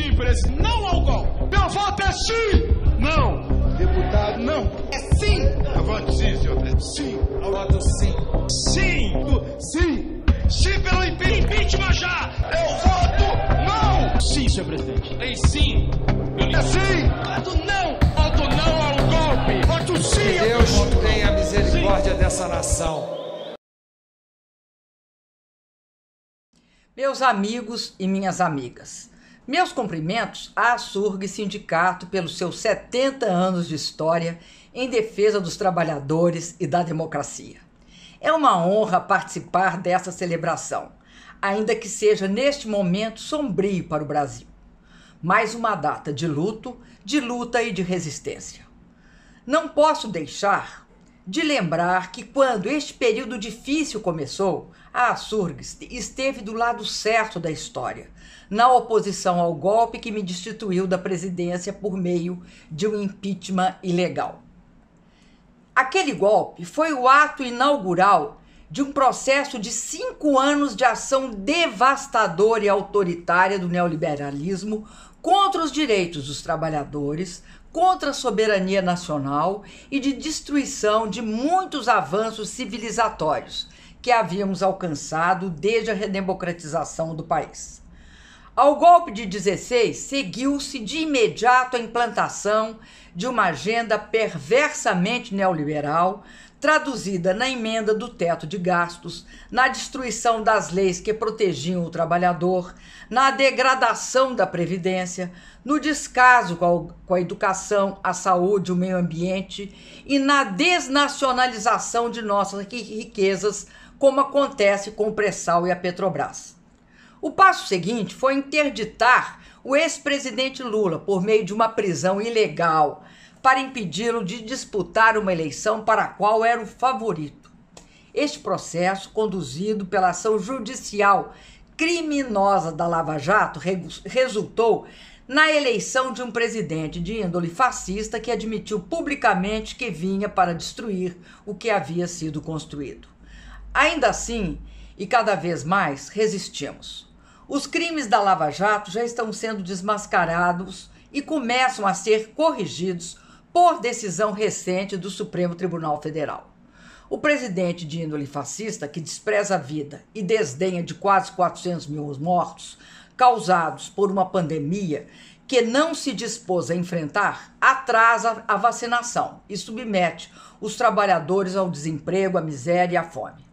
sim, presidente. Não ao golpe. Meu voto é sim. Não. Deputado, não. É sim. Eu voto sim, senhor presidente. Sim. Eu voto sim. Sim. Sim. Sim pelo impeachment já. Eu voto não. Sim, senhor presidente. Tem sim. É sim. Voto não. Voto não ao golpe. Voto sim. Que Deus tenha misericórdia dessa nação. Meus amigos e minhas amigas, meus cumprimentos à ASURG Sindicato pelos seus 70 anos de história em defesa dos trabalhadores e da democracia. É uma honra participar dessa celebração, ainda que seja neste momento sombrio para o Brasil. Mais uma data de luto, de luta e de resistência. Não posso deixar de lembrar que quando este período difícil começou, a ASURG esteve do lado certo da história, na oposição ao golpe que me destituiu da presidência por meio de um impeachment ilegal. Aquele golpe foi o ato inaugural de um processo de 5 anos de ação devastadora e autoritária do neoliberalismo contra os direitos dos trabalhadores, contra a soberania nacional e de destruição de muitos avanços civilizatórios que havíamos alcançado desde a redemocratização do país. Ao golpe de 16, seguiu-se de imediato a implantação de uma agenda perversamente neoliberal, traduzida na emenda do teto de gastos, na destruição das leis que protegiam o trabalhador, na degradação da Previdência, no descaso com a educação, a saúde, o meio ambiente e na desnacionalização de nossas riquezas, como acontece com o pré-sal e a Petrobras. O passo seguinte foi interditar o ex-presidente Lula por meio de uma prisão ilegal para impedi-lo de disputar uma eleição para a qual era o favorito. Este processo, conduzido pela ação judicial criminosa da Lava Jato, resultou na eleição de um presidente de índole fascista que admitiu publicamente que vinha para destruir o que havia sido construído. Ainda assim, e cada vez mais, resistimos. Os crimes da Lava Jato já estão sendo desmascarados e começam a ser corrigidos por decisão recente do Supremo Tribunal Federal. O presidente de índole fascista, que despreza a vida e desdenha de quase 400 mil mortos causados por uma pandemia que não se dispôs a enfrentar, atrasa a vacinação e submete os trabalhadores ao desemprego, à miséria e à fome.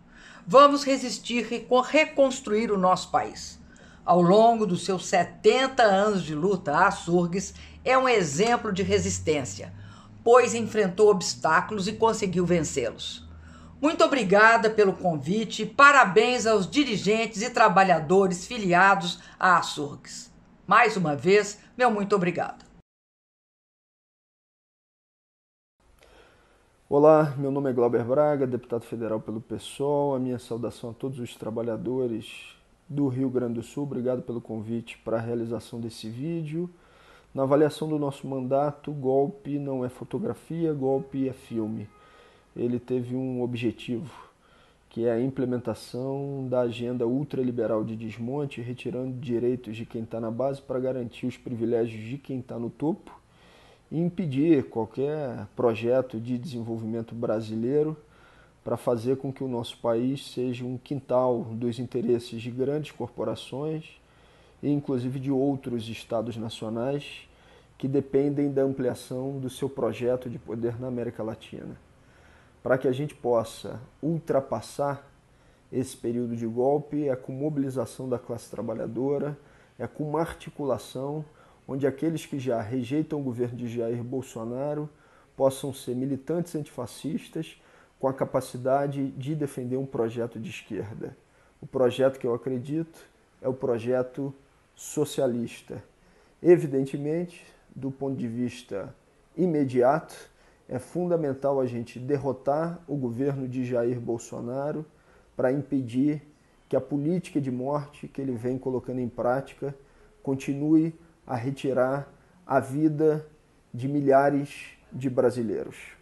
Vamos resistir e reconstruir o nosso país. Ao longo dos seus 70 anos de luta, a ASURG é um exemplo de resistência, pois enfrentou obstáculos e conseguiu vencê-los. Muito obrigada pelo convite e parabéns aos dirigentes e trabalhadores filiados à ASURG. Mais uma vez, meu muito obrigado. Olá, meu nome é Glauber Braga, deputado federal pelo PSOL. A minha saudação a todos os trabalhadores do Rio Grande do Sul. Obrigado pelo convite para a realização desse vídeo. Na avaliação do nosso mandato, golpe não é fotografia, golpe é filme. Ele teve um objetivo, que é a implementação da agenda ultraliberal de desmonte, retirando direitos de quem está na base para garantir os privilégios de quem está no topo e impedir qualquer projeto de desenvolvimento brasileiro para fazer com que o nosso país seja um quintal dos interesses de grandes corporações e inclusive de outros estados nacionais que dependem da ampliação do seu projeto de poder na América Latina. Para que a gente possa ultrapassar esse período de golpe, é com mobilização da classe trabalhadora, é com uma articulação onde aqueles que já rejeitam o governo de Jair Bolsonaro possam ser militantes antifascistas com a capacidade de defender um projeto de esquerda. O projeto que eu acredito é o projeto socialista. Evidentemente, do ponto de vista imediato, é fundamental a gente derrotar o governo de Jair Bolsonaro para impedir que a política de morte que ele vem colocando em prática continue a retirar a vida de milhares de brasileiros.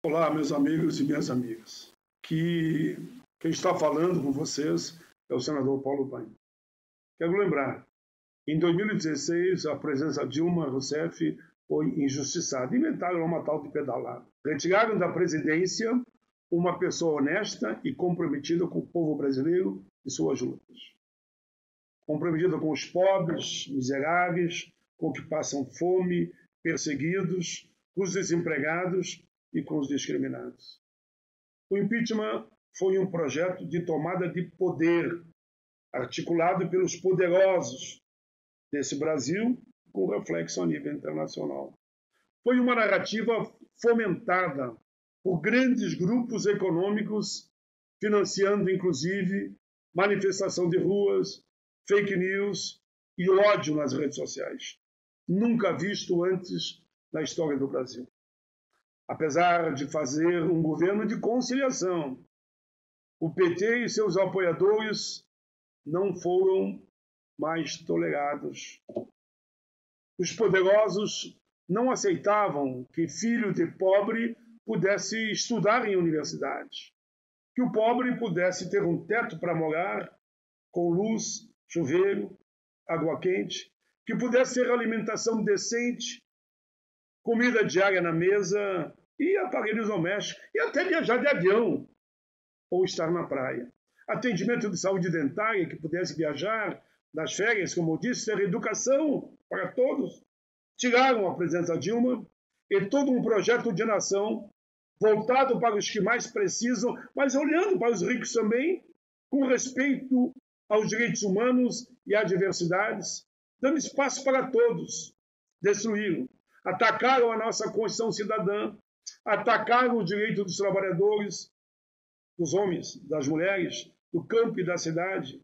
Olá, meus amigos e minhas amigas. Quem está falando com vocês é o senador Paulo Paim. Quero lembrar, em 2016, a presença de Dilma Rousseff foi injustiçada. Inventaram uma tal de pedalada. Retiraram da presidência uma pessoa honesta e comprometida com o povo brasileiro e suas lutas. Comprometida com os pobres, miseráveis, com os que passam fome, perseguidos, com os desempregados e com os discriminados. O impeachment foi um projeto de tomada de poder, articulado pelos poderosos desse Brasil, com reflexo a nível internacional. Foi uma narrativa fomentada por grandes grupos econômicos, financiando, inclusive, manifestação de ruas, fake news e ódio nas redes sociais, nunca visto antes na história do Brasil. Apesar de fazer um governo de conciliação, o PT e seus apoiadores não foram mais tolerados. Os poderosos não aceitavam que filho de pobre pudesse estudar em universidade, que o pobre pudesse ter um teto para morar, com luz, chuveiro, água quente, que pudesse ter alimentação decente, comida diária na mesa e aparelhos domésticos, e até viajar de avião ou estar na praia. Atendimento de saúde dentária, que pudesse viajar nas férias, como eu disse, ter educação para todos. Tiraram a presença Dilma e todo um projeto de nação voltado para os que mais precisam, mas olhando para os ricos também, com respeito aos direitos humanos e às diversidades, dando espaço para todos. Destruíram, atacaram a nossa Constituição Cidadã, atacaram o direito dos trabalhadores, dos homens, das mulheres, do campo e da cidade,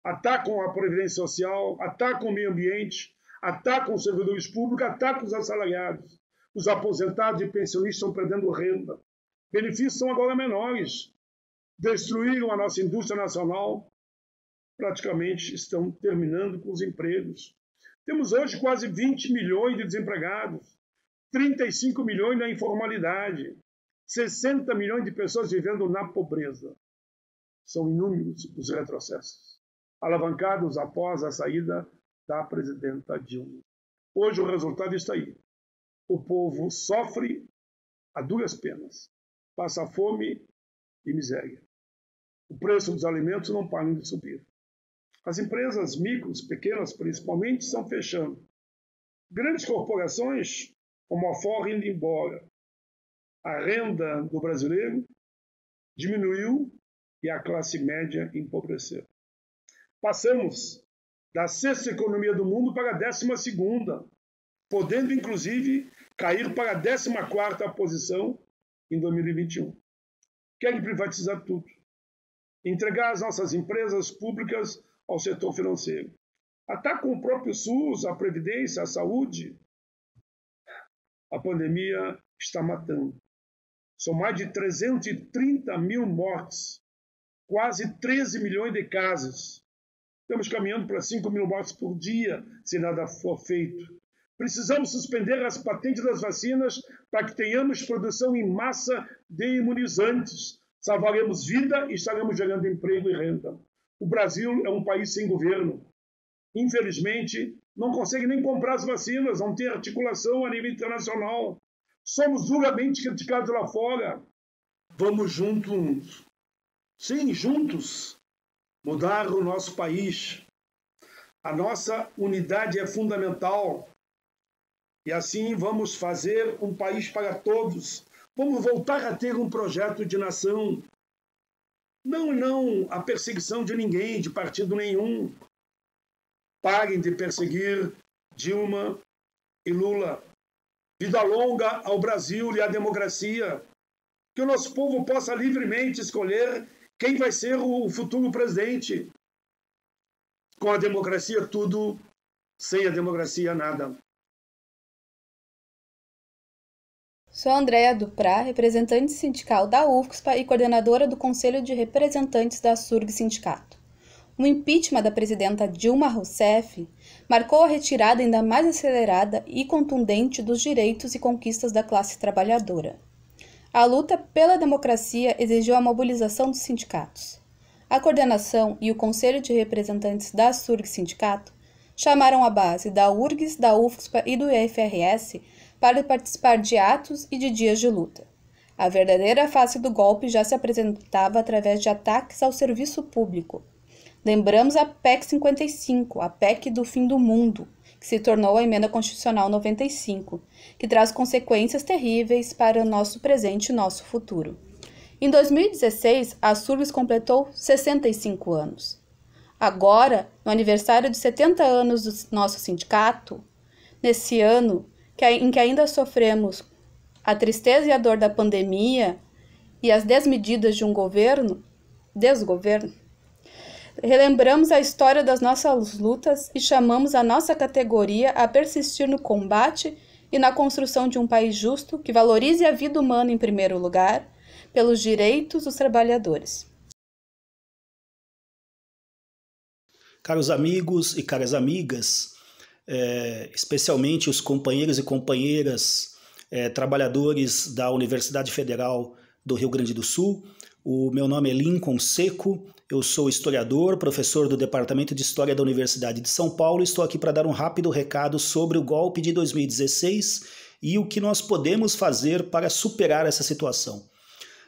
atacam a Previdência Social, atacam o meio ambiente, atacam os servidores públicos, atacam os assalariados. Os aposentados e pensionistas estão perdendo renda. Benefícios são agora menores. Destruíram a nossa indústria nacional, praticamente estão terminando com os empregos. Temos hoje quase 20 milhões de desempregados, 35 milhões na informalidade, 60 milhões de pessoas vivendo na pobreza. São inúmeros os retrocessos, alavancados após a saída da presidenta Dilma. Hoje o resultado está aí. O povo sofre a duras penas, passa fome e miséria. O preço dos alimentos não para de subir. As empresas micros, pequenas principalmente, estão fechando. Grandes corporações, como a Ford, indo embora. A renda do brasileiro diminuiu e a classe média empobreceu. Passamos da 6ª economia do mundo para a 12ª, podendo, inclusive, cair para a 14ª posição em 2021. Querem privatizar tudo. Entregar as nossas empresas públicas ao setor financeiro. Atacam o próprio SUS, a Previdência, a saúde. A pandemia está matando. São mais de 330 mil mortes, quase 13 milhões de casos. Estamos caminhando para 5 mil mortes por dia, se nada for feito. Precisamos suspender as patentes das vacinas para que tenhamos produção em massa de imunizantes. Salvaremos vida e estaremos gerando emprego e renda. O Brasil é um país sem governo. Infelizmente, não consegue nem comprar as vacinas, não tem articulação a nível internacional. Somos duramente criticados lá fora. Vamos juntos, sim, juntos, mudar o nosso país. A nossa unidade é fundamental. E assim vamos fazer um país para todos. Vamos voltar a ter um projeto de nação. Não a perseguição de ninguém, de partido nenhum. Parem de perseguir Dilma e Lula. Vida longa ao Brasil e à democracia. Que o nosso povo possa livremente escolher quem vai ser o futuro presidente. Com a democracia tudo, sem a democracia nada. Sou Andréa Duprá, representante sindical da UFSPA e coordenadora do Conselho de Representantes da SURG Sindicato. O impeachment da presidenta Dilma Rousseff marcou a retirada ainda mais acelerada e contundente dos direitos e conquistas da classe trabalhadora. A luta pela democracia exigiu a mobilização dos sindicatos. A coordenação e o Conselho de Representantes da SURG Sindicato chamaram a base da URGS, da UFSPA e do IFRS para participar de atos e de dias de luta. A verdadeira face do golpe já se apresentava através de ataques ao serviço público. Lembramos a PEC 55, a PEC do fim do mundo, que se tornou a Emenda Constitucional 95, que traz consequências terríveis para o nosso presente e nosso futuro. Em 2016, a SURGS completou 65 anos. Agora, no aniversário de 70 anos do nosso sindicato, nesse ano em que ainda sofremos a tristeza e a dor da pandemia e as desmedidas de um desgoverno, relembramos a história das nossas lutas e chamamos a nossa categoria a persistir no combate e na construção de um país justo que valorize a vida humana em primeiro lugar, pelos direitos dos trabalhadores. Caros amigos e caras amigas, especialmente os companheiros e companheiras trabalhadores da Universidade Federal do Rio Grande do Sul, o meu nome é Lincoln Seco, eu sou historiador, professor do Departamento de História da Universidade de São Paulo e estou aqui para dar um rápido recado sobre o golpe de 2016 e o que nós podemos fazer para superar essa situação.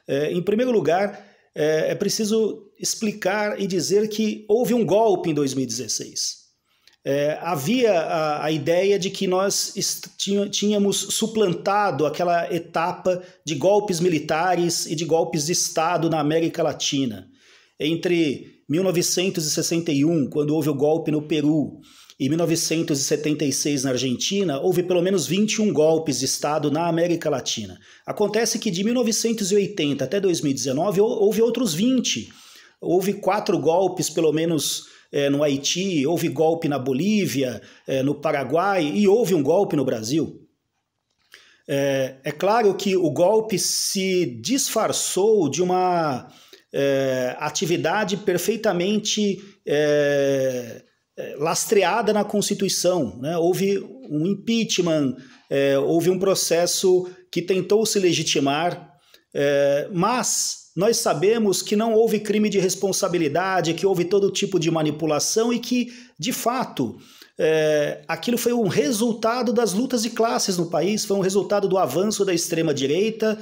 Em primeiro lugar, é preciso explicar e dizer que houve um golpe em 2016. Havia a ideia de que nós tínhamos suplantado aquela etapa de golpes militares e de golpes de Estado na América Latina. Entre 1961, quando houve o golpe no Peru, e 1976 na Argentina, houve pelo menos 21 golpes de Estado na América Latina. Acontece que de 1980 até 2019 houve outros 20. Houve 4 golpes, pelo menos, no Haiti, houve golpe na Bolívia, no Paraguai e houve um golpe no Brasil. É claro que o golpe se disfarçou de uma atividade perfeitamente lastreada na Constituição, né? Houve um impeachment, houve um processo que tentou se legitimar, mas nós sabemos que não houve crime de responsabilidade, que houve todo tipo de manipulação e que, de fato, aquilo foi um resultado das lutas de classes no país, foi um resultado do avanço da extrema-direita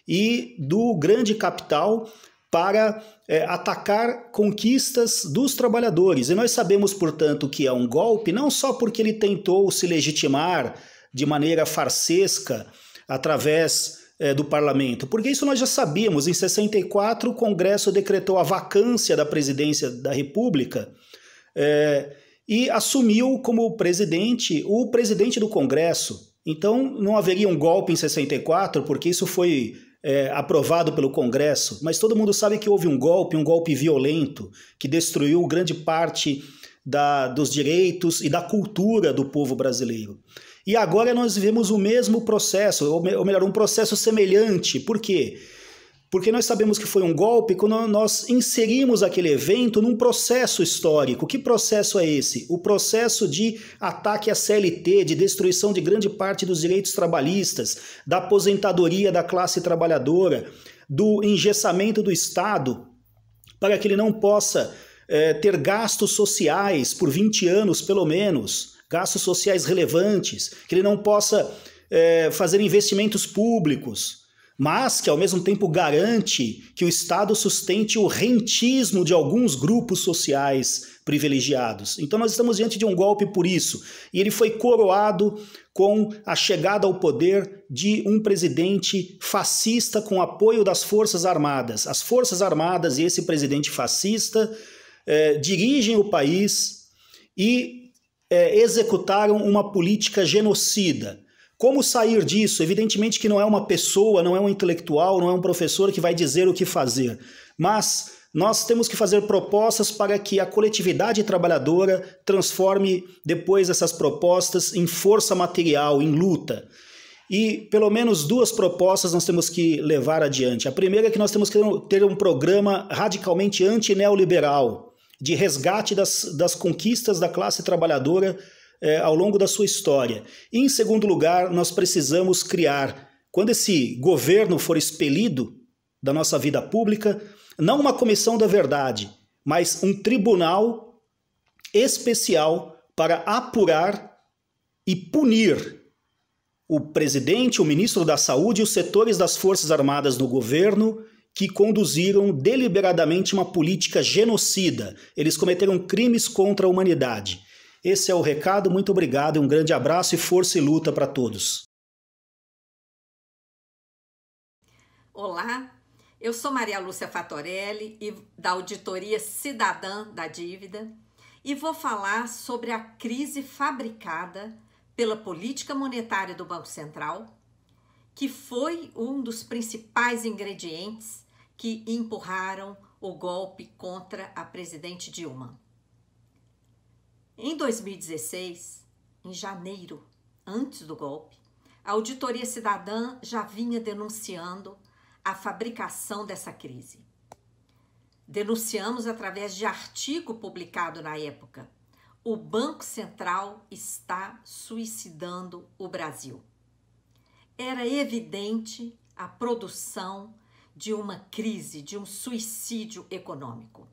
e do grande capital para atacar conquistas dos trabalhadores. E nós sabemos, portanto, que é um golpe não só porque ele tentou se legitimar de maneira farsesca através do parlamento, porque isso nós já sabíamos. Em 64, o Congresso decretou a vacância da presidência da República e assumiu como presidente o presidente do Congresso. Então não haveria um golpe em 64, porque isso foi aprovado pelo Congresso, mas todo mundo sabe que houve um golpe violento, que destruiu grande parte dos direitos e da cultura do povo brasileiro. E agora nós vivemos o mesmo processo, ou melhor, um processo semelhante. Por quê? Porque nós sabemos que foi um golpe quando nós inserimos aquele evento num processo histórico. Que processo é esse? O processo de ataque à CLT, de destruição de grande parte dos direitos trabalhistas, da aposentadoria da classe trabalhadora, do engessamento do Estado, para que ele não possa ter gastos sociais por 20 anos, pelo menos, gastos sociais relevantes, que ele não possa fazer investimentos públicos, mas que ao mesmo tempo garante que o Estado sustente o rentismo de alguns grupos sociais privilegiados. Então nós estamos diante de um golpe por isso, e ele foi coroado com a chegada ao poder de um presidente fascista com apoio das Forças Armadas. As Forças Armadas e esse presidente fascista dirigem o país e executaram uma política genocida. Como sair disso? Evidentemente que não é uma pessoa, não é um intelectual, não é um professor que vai dizer o que fazer, mas nós temos que fazer propostas para que a coletividade trabalhadora transforme depois essas propostas em força material, em luta. E pelo menos 2 propostas nós temos que levar adiante. A primeira é que nós temos que ter um programa radicalmente anti-neoliberal, de resgate das conquistas da classe trabalhadora ao longo da sua história. E, em segundo lugar, nós precisamos criar, quando esse governo for expelido da nossa vida pública, não uma comissão da verdade, mas um tribunal especial para apurar e punir o presidente, o ministro da Saúde e os setores das Forças Armadas no governo que conduziram deliberadamente uma política genocida. Eles cometeram crimes contra a humanidade. Esse é o recado, muito obrigado, um grande abraço e força e luta para todos. Olá, eu sou Maria Lúcia Fatorelli, da Auditoria Cidadã da Dívida, e vou falar sobre a crise fabricada pela política monetária do Banco Central, que foi um dos principais ingredientes que empurraram o golpe contra a presidente Dilma. Em 2016, em janeiro, antes do golpe, a Auditoria Cidadã já vinha denunciando a fabricação dessa crise. Denunciamos através de artigo publicado na época: o Banco Central está suicidando o Brasil. Era evidente a produção de uma crise, de um suicídio econômico.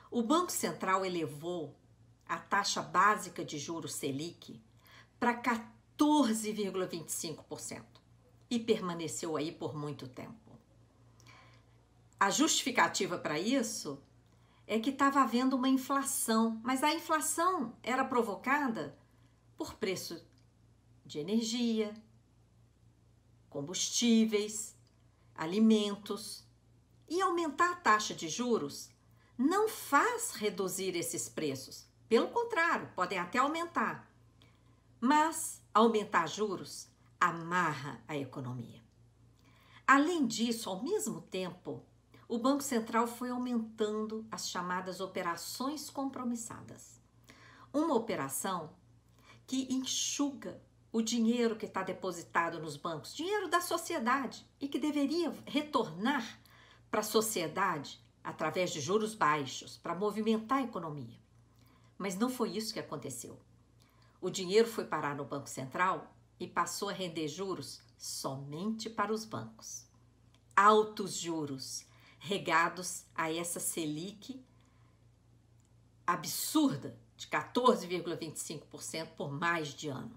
O Banco Central elevou a taxa básica de juros Selic para 14,25% e permaneceu aí por muito tempo. A justificativa para isso é que estava havendo uma inflação, mas a inflação era provocada por preço de energia, combustíveis, alimentos, e aumentar a taxa de juros não faz reduzir esses preços. Pelo contrário, podem até aumentar. Mas aumentar juros amarra a economia. Além disso, ao mesmo tempo, o Banco Central foi aumentando as chamadas operações compromissadas. Uma operação que enxuga o dinheiro que está depositado nos bancos, dinheiro da sociedade, e que deveria retornar para a sociedade através de juros baixos, para movimentar a economia. Mas não foi isso que aconteceu. O dinheiro foi parar no Banco Central e passou a render juros somente para os bancos. Altos juros, regados a essa Selic absurda de 14,25% por mais de ano.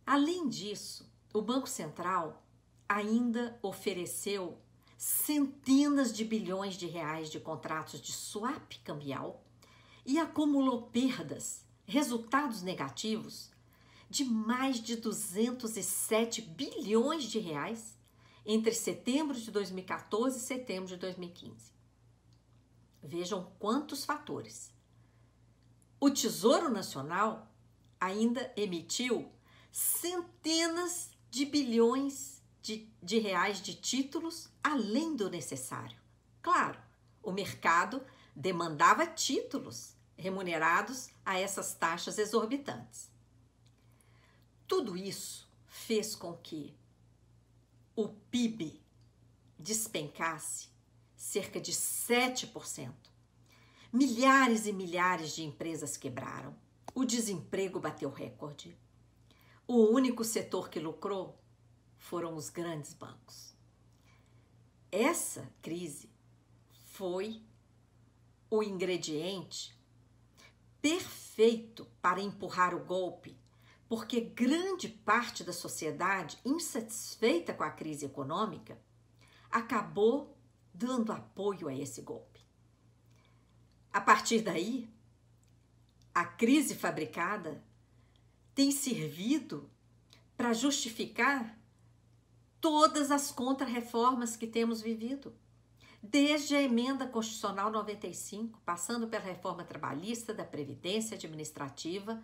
Além disso, o Banco Central ainda ofereceu centenas de bilhões de reais de contratos de swap cambial e acumulou perdas, resultados negativos de mais de 207 bilhões de reais entre setembro de 2014 e setembro de 2015. Vejam quantos fatores. O Tesouro Nacional ainda emitiu centenas de bilhões de reais de títulos além do necessário. Claro, o mercado demandava títulos remunerados a essas taxas exorbitantes. Tudo isso fez com que o PIB despencasse cerca de 7%. Milhares e milhares de empresas quebraram. O desemprego bateu recorde. O único setor que lucrou foram os grandes bancos. Essa crise foi o ingrediente perfeito para empurrar o golpe, porque grande parte da sociedade, insatisfeita com a crise econômica, acabou dando apoio a esse golpe. A partir daí, a crise fabricada tem servido para justificar todas as contrarreformas que temos vivido, desde a Emenda Constitucional 95, passando pela reforma trabalhista, da Previdência Administrativa,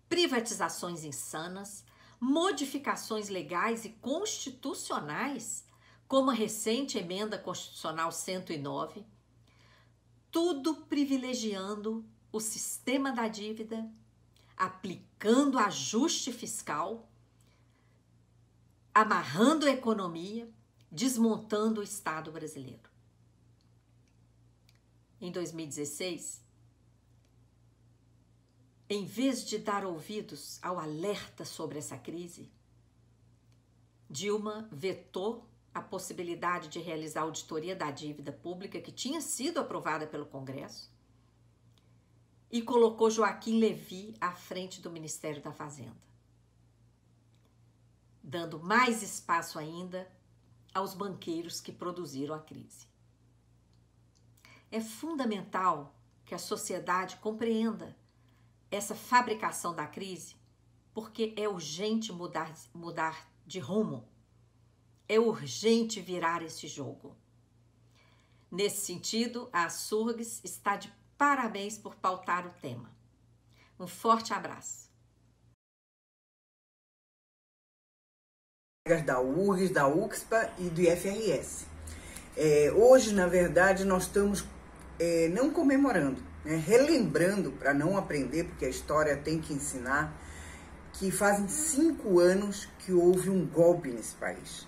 privatizações insanas, modificações legais e constitucionais, como a recente Emenda Constitucional 109, tudo privilegiando o sistema da dívida, aplicando ajuste fiscal, amarrando a economia, desmontando o Estado brasileiro. Em 2016, em vez de dar ouvidos ao alerta sobre essa crise, Dilma vetou a possibilidade de realizar a auditoria da dívida pública que tinha sido aprovada pelo Congresso e colocou Joaquim Levy à frente do Ministério da Fazenda, dando mais espaço ainda aos banqueiros que produziram a crise. É fundamental que a sociedade compreenda essa fabricação da crise, porque é urgente mudar de rumo. É urgente virar esse jogo. Nesse sentido, a Surgs está de parabéns por pautar o tema. Um forte abraço. Da URGS, da UCSPA e do IFRS. Hoje, na verdade, nós estamos não comemorando, né, relembrando, para não aprender, porque a história tem que ensinar, que fazem 5 anos que houve um golpe nesse país.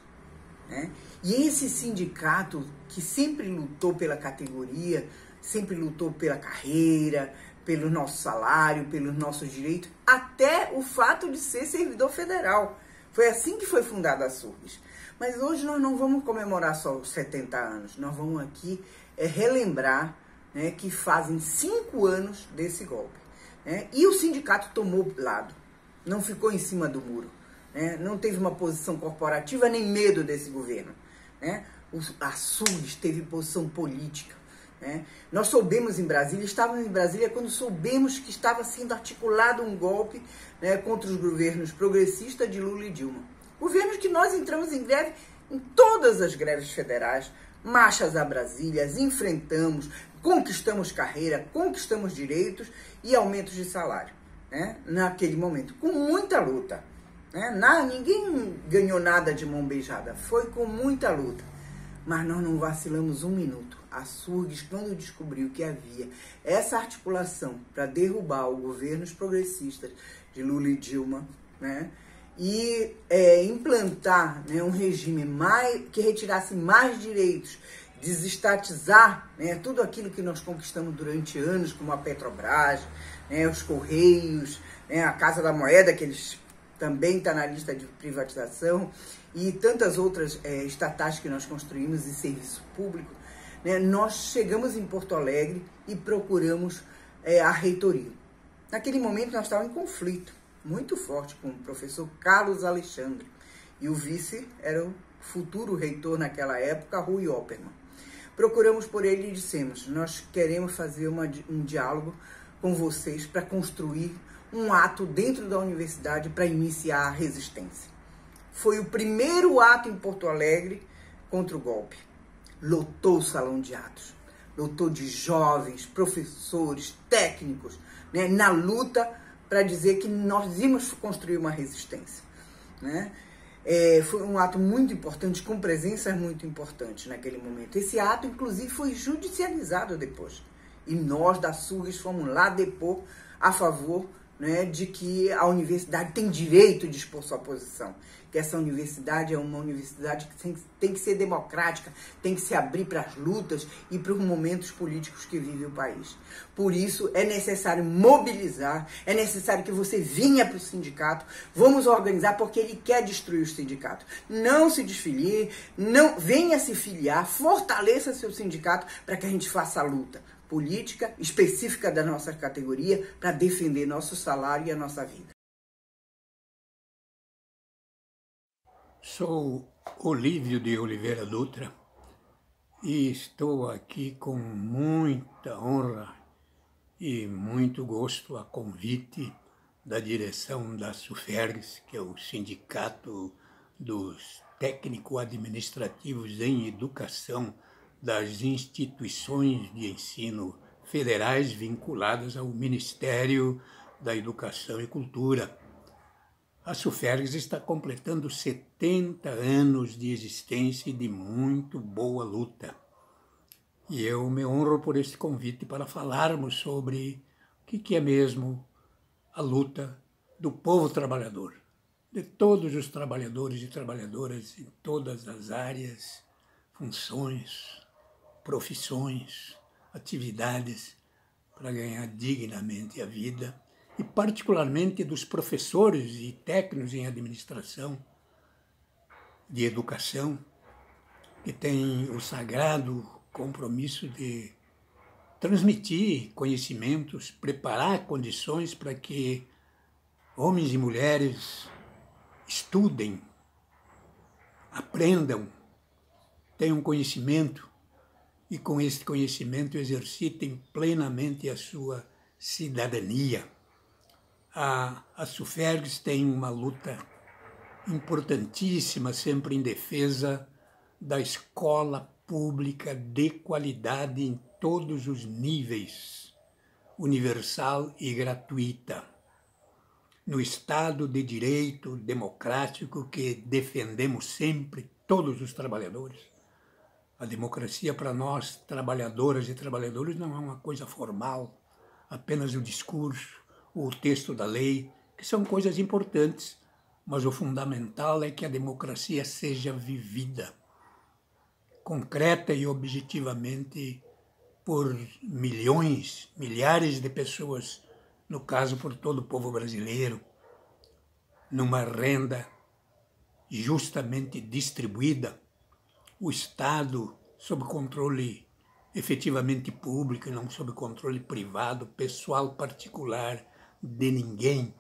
Né? E esse sindicato que sempre lutou pela categoria, sempre lutou pela carreira, pelo nosso salário, pelos nossos direitos, até o fato de ser servidor federal. Foi assim que foi fundada a Surgs. Mas hoje nós não vamos comemorar só os 70 anos, nós vamos aqui relembrar, né, que fazem 5 anos desse golpe. Né? E o sindicato tomou lado, não ficou em cima do muro. Não teve uma posição corporativa nem medo desse governo. A Surgs teve posição política. Nós soubemos em Brasília, estávamos em Brasília quando soubemos que estava sendo articulado um golpe, contra os governos progressistas de Lula e Dilma. Governos que nós entramos em greve em todas as greves federais, marchas a Brasília, enfrentamos, conquistamos carreira, conquistamos direitos e aumentos de salário. Naquele momento, com muita luta. Ninguém ganhou nada de mão beijada, foi com muita luta. Mas nós não vacilamos um minuto. A Surgs, quando descobriu que havia essa articulação para derrubar os governos progressistas de Lula e Dilma, e implantar um regime que retirasse mais direitos, desestatizar tudo aquilo que nós conquistamos durante anos, como a Petrobras, os Correios, a Casa da Moeda, que eles também está na lista de privatização, e tantas outras estatais que nós construímos em serviço público, nós chegamos em Porto Alegre e procuramos a reitoria. Naquele momento nós estávamos em conflito muito forte com o professor Carlos Alexandre, e o vice era o futuro reitor naquela época, Rui Opperman. Procuramos por ele e dissemos: nós queremos fazer um diálogo com vocês para construir um ato dentro da universidade para iniciar a resistência. Foi o primeiro ato em Porto Alegre contra o golpe. Lotou o salão de atos, lotou de jovens, professores, técnicos, na luta para dizer que nós íamos construir uma resistência. Foi um ato muito importante, com presenças muito importantes naquele momento. Esse ato, inclusive, foi judicializado depois. E nós, da Surgs, fomos lá depor a favor de que a universidade tem direito de expor sua posição, que essa universidade é uma universidade que tem que ser democrática, tem que se abrir para as lutas e para os momentos políticos que vive o país. Por isso, é necessário mobilizar, é necessário que você venha para o sindicato, vamos organizar, porque ele quer destruir o sindicato. Não se desfilie, não venha se filiar, fortaleça seu sindicato para que a gente faça a luta política específica da nossa categoria para defender nosso salário e a nossa vida. Sou Olívio de Oliveira Dutra e estou aqui com muita honra e muito gosto a convite da direção da SUFERGS, que é o Sindicato dos Técnico-Administrativos em Educação das instituições de ensino federais vinculadas ao Ministério da Educação e Cultura. A SUFERGS está completando 70 anos de existência e de muito boa luta. E eu me honro por esse convite para falarmos sobre o que é mesmo a luta do povo trabalhador, de todos os trabalhadores e trabalhadoras em todas as áreas, funções, profissões, atividades para ganhar dignamente a vida, e particularmente dos professores e técnicos em administração, de educação, que tem o sagrado compromisso de transmitir conhecimentos, preparar condições para que homens e mulheres estudem, aprendam, tenham conhecimento e com esse conhecimento exercitem plenamente a sua cidadania. A SUFERGS tem uma luta importantíssima sempre em defesa da escola pública de qualidade em todos os níveis, universal e gratuita, no Estado de Direito democrático que defendemos sempre, todos os trabalhadores. A democracia para nós, trabalhadoras e trabalhadores, não é uma coisa formal, apenas o discurso, o texto da lei, que são coisas importantes, mas o fundamental é que a democracia seja vivida, concreta e objetivamente por milhões, milhares de pessoas, no caso por todo o povo brasileiro, numa renda justamente distribuída, o Estado sob controle efetivamente público e não sob controle privado, pessoal particular de ninguém,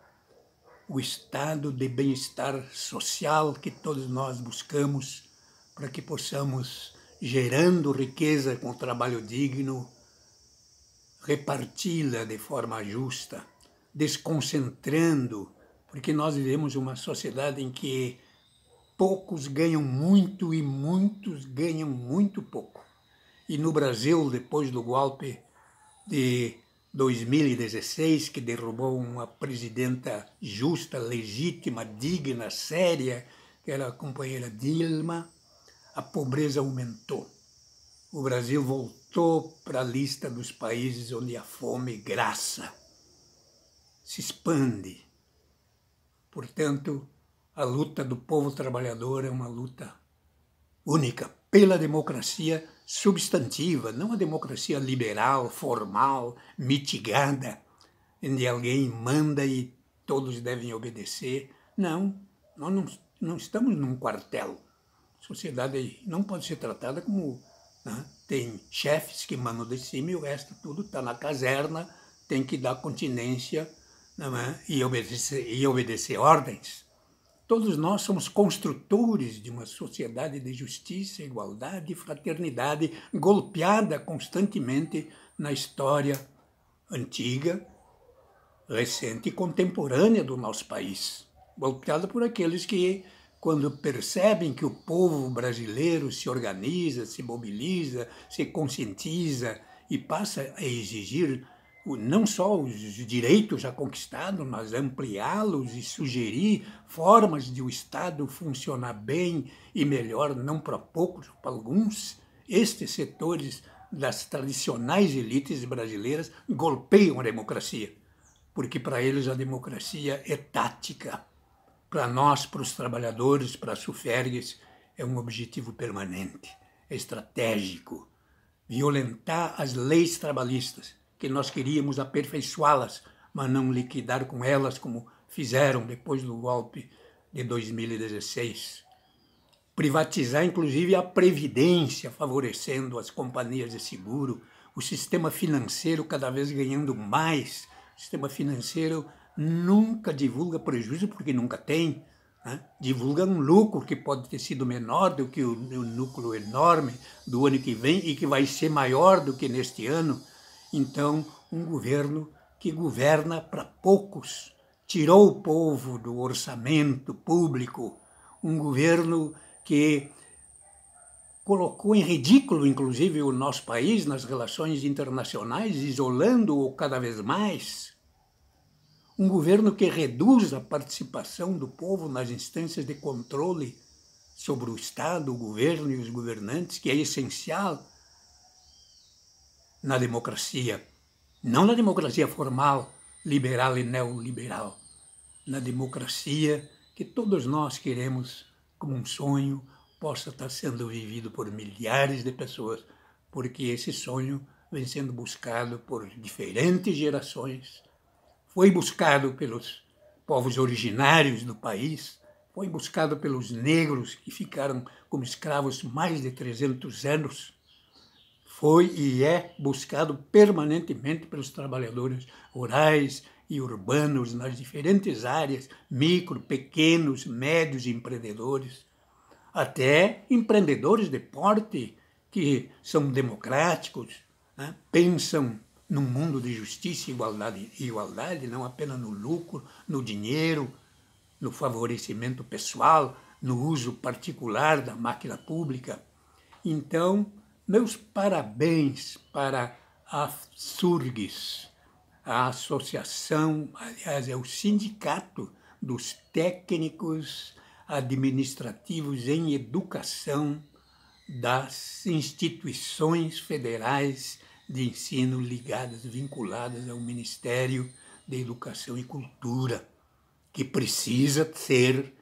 o estado de bem-estar social que todos nós buscamos para que possamos, gerando riqueza com trabalho digno, reparti-la de forma justa, desconcentrando, porque nós vivemos uma sociedade em que poucos ganham muito e muitos ganham muito pouco. E no Brasil, depois do golpe de 2016, que derrubou uma presidenta justa, legítima, digna, séria, que era a companheira Dilma, a pobreza aumentou. O Brasil voltou para a lista dos países onde a fome graça, se expande. Portanto, a luta do povo trabalhador é uma luta única pela democracia substantiva, não a democracia liberal, formal, mitigada, onde alguém manda e todos devem obedecer. Não, nós não estamos num quartel. A sociedade não pode ser tratada como... Né? Tem chefes que mandam de cima e o resto tudo está na caserna, tem que dar continência, não é? e obedecer ordens. Todos nós somos construtores de uma sociedade de justiça, igualdade e fraternidade, golpeada constantemente na história antiga, recente e contemporânea do nosso país. Golpeada por aqueles que, quando percebem que o povo brasileiro se organiza, se mobiliza, se conscientiza e passa a exigir não só os direitos já conquistados, mas ampliá-los e sugerir formas de o Estado funcionar bem e melhor, não para poucos, para alguns. Estes setores das tradicionais elites brasileiras golpeiam a democracia, porque para eles a democracia é tática. Para nós, para os trabalhadores, para as SUFERGS, é um objetivo permanente, é estratégico. Violentar as leis trabalhistas, que nós queríamos aperfeiçoá-las, mas não liquidar com elas como fizeram depois do golpe de 2016. Privatizar, inclusive, a Previdência, favorecendo as companhias de seguro, o sistema financeiro cada vez ganhando mais. O sistema financeiro nunca divulga prejuízo, porque nunca tem. Né? Divulga um lucro que pode ter sido menor do que o núcleo enorme do ano que vem e que vai ser maior do que neste ano. Então, um governo que governa para poucos, tirou o povo do orçamento público, um governo que colocou em ridículo, inclusive, o nosso país nas relações internacionais, isolando-o cada vez mais, um governo que reduz a participação do povo nas instâncias de controle sobre o Estado, o governo e os governantes, que é essencial na democracia, não na democracia formal, liberal e neoliberal, na democracia que todos nós queremos como um sonho possa estar sendo vivido por milhares de pessoas, porque esse sonho vem sendo buscado por diferentes gerações, foi buscado pelos povos originários do país, foi buscado pelos negros que ficaram como escravos mais de 300 anos, foi e é buscado permanentemente pelos trabalhadores rurais e urbanos nas diferentes áreas, micro, pequenos, médios empreendedores, até empreendedores de porte que são democráticos, né? Pensam num mundo de justiça e igualdade, não apenas no lucro, no dinheiro, no favorecimento pessoal, no uso particular da máquina pública. Então, meus parabéns para a SURGS, a associação, aliás, é o sindicato dos técnicos administrativos em educação das instituições federais de ensino vinculadas ao Ministério da Educação e Cultura, que precisa ser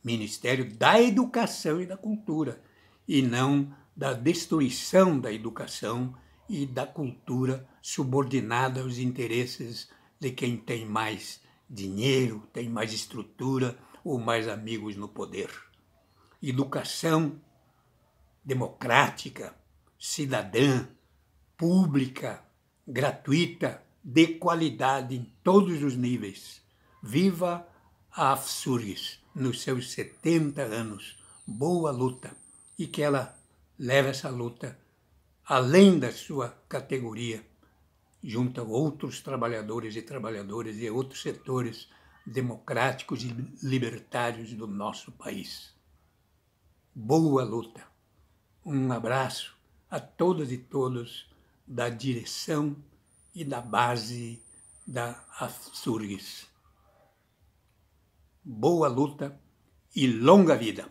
Ministério da Educação e da Cultura, e não da destruição da educação e da cultura subordinada aos interesses de quem tem mais dinheiro, tem mais estrutura ou mais amigos no poder. Educação democrática, cidadã, pública, gratuita, de qualidade em todos os níveis. Viva a AFSURGS nos seus 70 anos. Boa luta. E que ela leve essa luta além da sua categoria, junto a outros trabalhadores e trabalhadoras e outros setores democráticos e libertários do nosso país. Boa luta. Um abraço a todas e todos da direção e da base da AFSURGS. Boa luta e longa vida!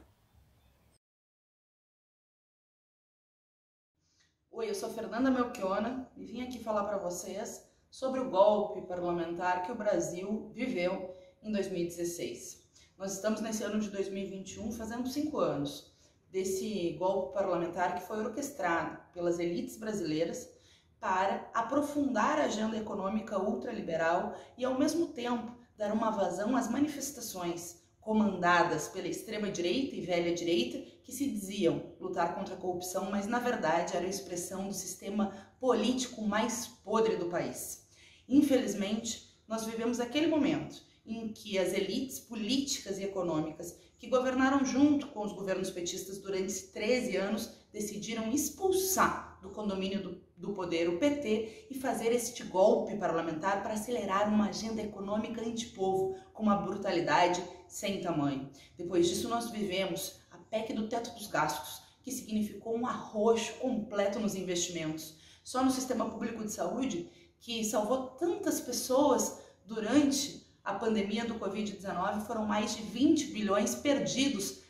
Oi, eu sou Fernanda Melchiona e vim aqui falar para vocês sobre o golpe parlamentar que o Brasil viveu em 2016. Nós estamos nesse ano de 2021 fazendo 5 anos desse golpe parlamentar que foi orquestrado pelas elites brasileiras para aprofundar a agenda econômica ultraliberal e, ao mesmo tempo, dar uma vazão às manifestações comandadas pela extrema-direita e velha-direita que se diziam lutar contra a corrupção, mas, na verdade, era a expressão do sistema político mais podre do país. Infelizmente, nós vivemos aquele momento em que as elites políticas e econômicas que governaram junto com os governos petistas durante 13 anos decidiram expulsar do condomínio do poder o PT e fazer este golpe parlamentar para acelerar uma agenda econômica antipovo com uma brutalidade sem tamanho. Depois disso, nós vivemos a PEC do teto dos gastos, que significou um arroxo completo nos investimentos. Só no sistema público de saúde, que salvou tantas pessoas durante a pandemia do Covid-19, foram mais de 20 bilhões perdidos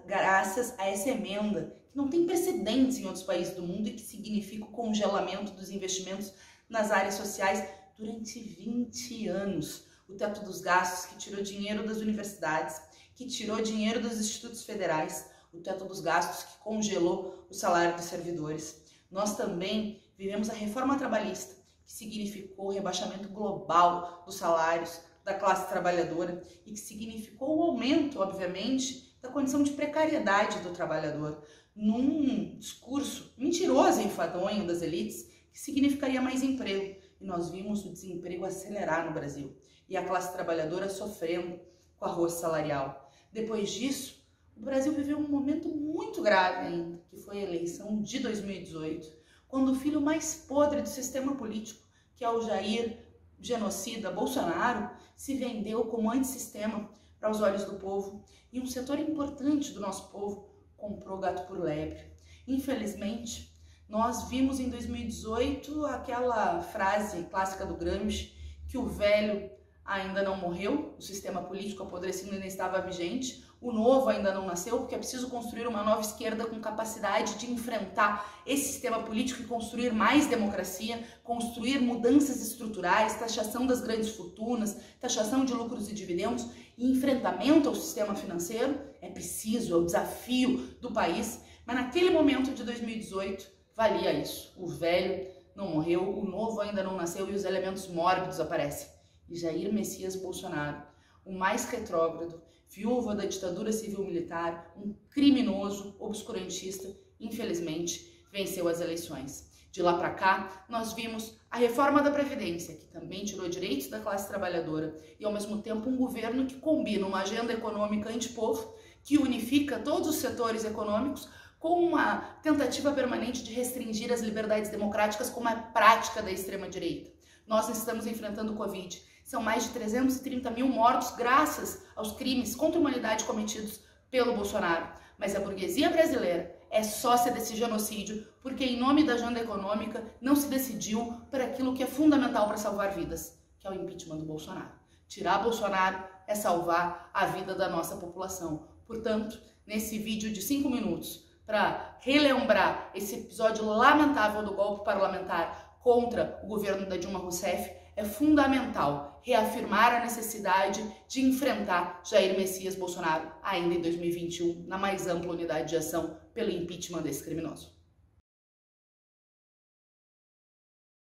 graças a essa emenda, que não tem precedentes em outros países do mundo e que significa o congelamento dos investimentos nas áreas sociais durante 20 anos. O teto dos gastos, que tirou dinheiro das universidades, que tirou dinheiro dos institutos federais, o teto dos gastos que congelou o salário dos servidores. Nós também vivemos a reforma trabalhista, que significou o rebaixamento global dos salários da classe trabalhadora e que significou o aumento, obviamente, da condição de precariedade do trabalhador, num discurso mentiroso e enfadonho das elites, que significaria mais emprego. E nós vimos o desemprego acelerar no Brasil e a classe trabalhadora sofrendo com arroz salarial. Depois disso, o Brasil viveu um momento muito grave ainda, que foi a eleição de 2018, quando o filho mais podre do sistema político, que é o Jair genocida Bolsonaro, se vendeu como antissistema para os olhos do povo e um setor importante do nosso povo comprou gato por lebre. Infelizmente, nós vimos em 2018 aquela frase clássica do Gramsci, que o velho ainda não morreu, o sistema político apodrecido ainda estava vigente, o novo ainda não nasceu, porque é preciso construir uma nova esquerda com capacidade de enfrentar esse sistema político e construir mais democracia, construir mudanças estruturais, taxação das grandes fortunas, taxação de lucros e dividendos e enfrentamento ao sistema financeiro. É preciso, é o desafio do país, mas naquele momento de 2018 valia isso. O velho não morreu, o novo ainda não nasceu e os elementos mórbidos aparecem. E Jair Messias Bolsonaro, o mais retrógrado, viúva da ditadura civil-militar, um criminoso obscurantista, infelizmente, venceu as eleições. De lá para cá, nós vimos a reforma da Previdência, que também tirou direitos da classe trabalhadora, e ao mesmo tempo um governo que combina uma agenda econômica antipovo, que unifica todos os setores econômicos, com uma tentativa permanente de restringir as liberdades democráticas como a prática da extrema-direita. Nós estamos enfrentando o Covid. São mais de 330 mil mortos graças aos crimes contra a humanidade cometidos pelo Bolsonaro. Mas a burguesia brasileira é sócia desse genocídio porque, em nome da agenda econômica, não se decidiu por aquilo que é fundamental para salvar vidas, que é o impeachment do Bolsonaro. Tirar Bolsonaro é salvar a vida da nossa população. Portanto, nesse vídeo de 5 minutos, para relembrar esse episódio lamentável do golpe parlamentar contra o governo da Dilma Rousseff, é fundamental reafirmar a necessidade de enfrentar Jair Messias Bolsonaro ainda em 2021, na mais ampla unidade de ação pelo impeachment desse criminoso.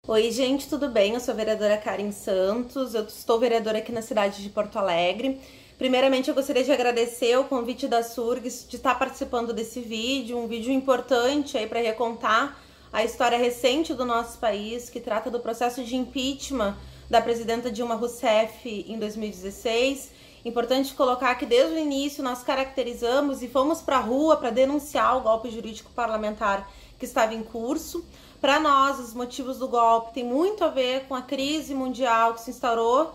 Oi, gente, tudo bem? Eu sou a vereadora Karen Santos, eu estou vereadora aqui na cidade de Porto Alegre. Primeiramente, eu gostaria de agradecer o convite da Surgs de estar participando desse vídeo, um vídeo importante aí para recontar a história recente do nosso país, que trata do processo de impeachment da presidenta Dilma Rousseff em 2016. Importante colocar que desde o início nós caracterizamos e fomos para a rua para denunciar o golpe jurídico parlamentar que estava em curso. Para nós, os motivos do golpe têm muito a ver com a crise mundial que se instaurou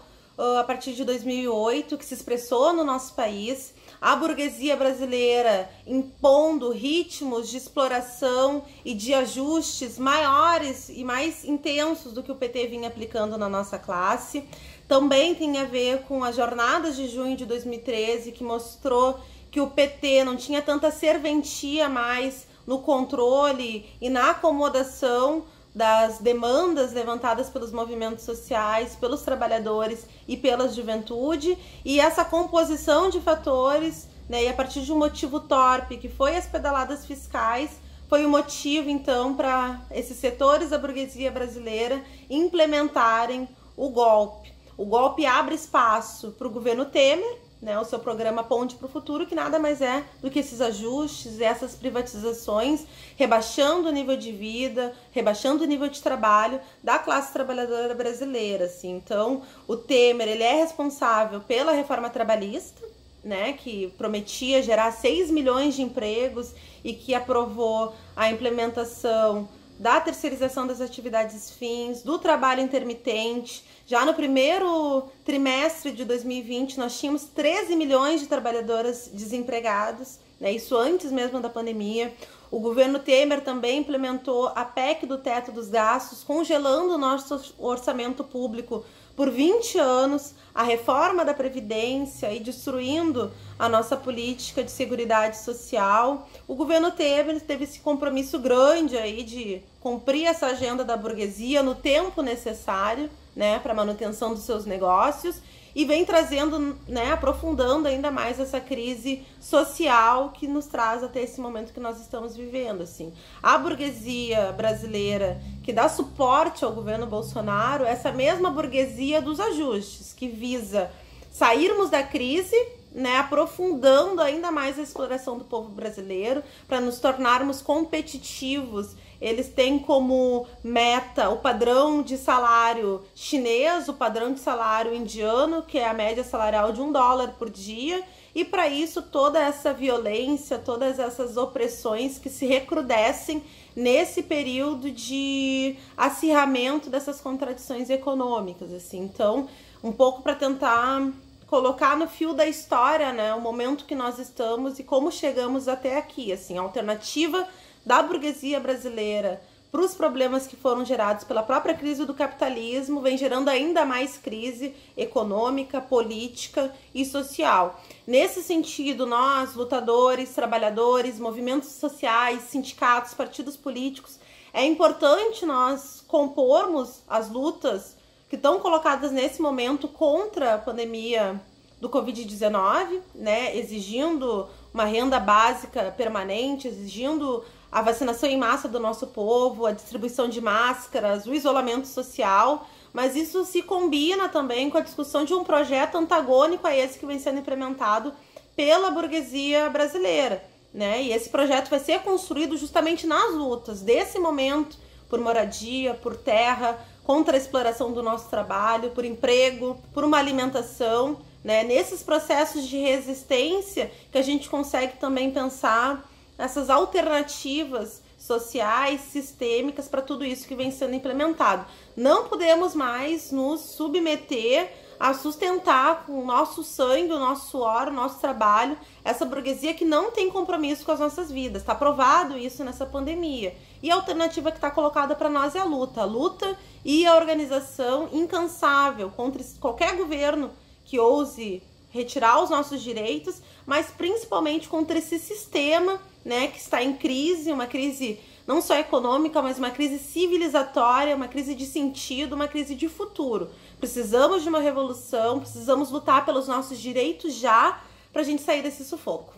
a partir de 2008, que se expressou no nosso país, a burguesia brasileira impondo ritmos de exploração e de ajustes maiores e mais intensos do que o PT vinha aplicando na nossa classe. Também tem a ver com as jornadas de junho de 2013, que mostrou que o PT não tinha tanta serventia mais no controle e na acomodação das demandas levantadas pelos movimentos sociais, pelos trabalhadores e pela juventude, e essa composição de fatores, né, e a partir de um motivo torpe, que foi as pedaladas fiscais, foi o motivo, então, para esses setores da burguesia brasileira implementarem o golpe. O golpe abre espaço para o governo Temer, né, o seu programa Ponte para o Futuro, que nada mais é do que esses ajustes, essas privatizações, rebaixando o nível de vida, rebaixando o nível de trabalho da classe trabalhadora brasileira. Assim. Então, o Temer ele é responsável pela reforma trabalhista, né, que prometia gerar 6 milhões de empregos e que aprovou a implementação da terceirização das atividades fins, do trabalho intermitente. Já no primeiro trimestre de 2020, nós tínhamos 13 milhões de trabalhadoras desempregadas, né? Isso antes mesmo da pandemia. O governo Temer também implementou a PEC do teto dos gastos, congelando o nosso orçamento público por 20 anos, a reforma da Previdência e destruindo a nossa política de seguridade social. O governo Temer teve esse compromisso grande aí de cumprir essa agenda da burguesia no tempo necessário, né, para a manutenção dos seus negócios, e vem trazendo, né, aprofundando ainda mais essa crise social que nos traz até esse momento que nós estamos vivendo. Assim. A burguesia brasileira que dá suporte ao governo Bolsonaro, essa mesma burguesia dos ajustes, que visa sairmos da crise, né, aprofundando ainda mais a exploração do povo brasileiro para nos tornarmos competitivos. Eles têm como meta o padrão de salário chinês, o padrão de salário indiano, que é a média salarial de $1 por dia, e para isso toda essa violência, todas essas opressões que se recrudescem nesse período de acirramento dessas contradições econômicas. Assim. Então, um pouco para tentar colocar no fio da história, né, o momento que nós estamos e como chegamos até aqui. Assim, a alternativa da burguesia brasileira para os problemas que foram gerados pela própria crise do capitalismo vem gerando ainda mais crise econômica, política e social. Nesse sentido, nós, lutadores, trabalhadores, movimentos sociais, sindicatos, partidos políticos, é importante nós compormos as lutas que estão colocadas nesse momento contra a pandemia do Covid-19, né, exigindo uma renda básica permanente, exigindo a vacinação em massa do nosso povo, a distribuição de máscaras, o isolamento social, mas isso se combina também com a discussão de um projeto antagônico a esse que vem sendo implementado pela burguesia brasileira, né? E esse projeto vai ser construído justamente nas lutas desse momento, por moradia, por terra, contra a exploração do nosso trabalho, por emprego, por uma alimentação, né? Nesses processos de resistência que a gente consegue também pensar essas alternativas sociais, sistêmicas para tudo isso que vem sendo implementado. Não podemos mais nos submeter a sustentar com o nosso sangue, o nosso suor, o nosso trabalho, essa burguesia que não tem compromisso com as nossas vidas. Está provado isso nessa pandemia. E a alternativa que está colocada para nós é a luta e a organização incansável contra qualquer governo que ouse retirar os nossos direitos, mas principalmente contra esse sistema, né, que está em crise, uma crise não só econômica, mas uma crise civilizatória, uma crise de sentido, uma crise de futuro. Precisamos de uma revolução, precisamos lutar pelos nossos direitos já, para a gente sair desse sufoco.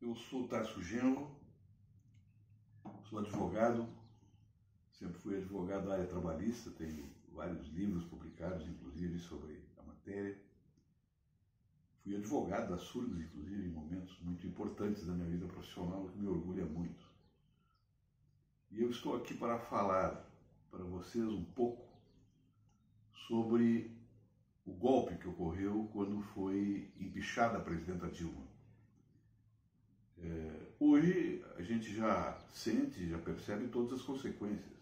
Eu sou Tasso Genro, sou advogado, sempre fui advogado da área trabalhista, tenho vários livros publicados, inclusive, sobre a matéria. Fui advogado da SURGS, inclusive, em momentos muito importantes da minha vida profissional, o que me orgulha muito. E eu estou aqui para falar para vocês um pouco sobre o golpe que ocorreu quando foi empichada a presidenta Dilma. Hoje a gente já sente, já percebe todas as consequências.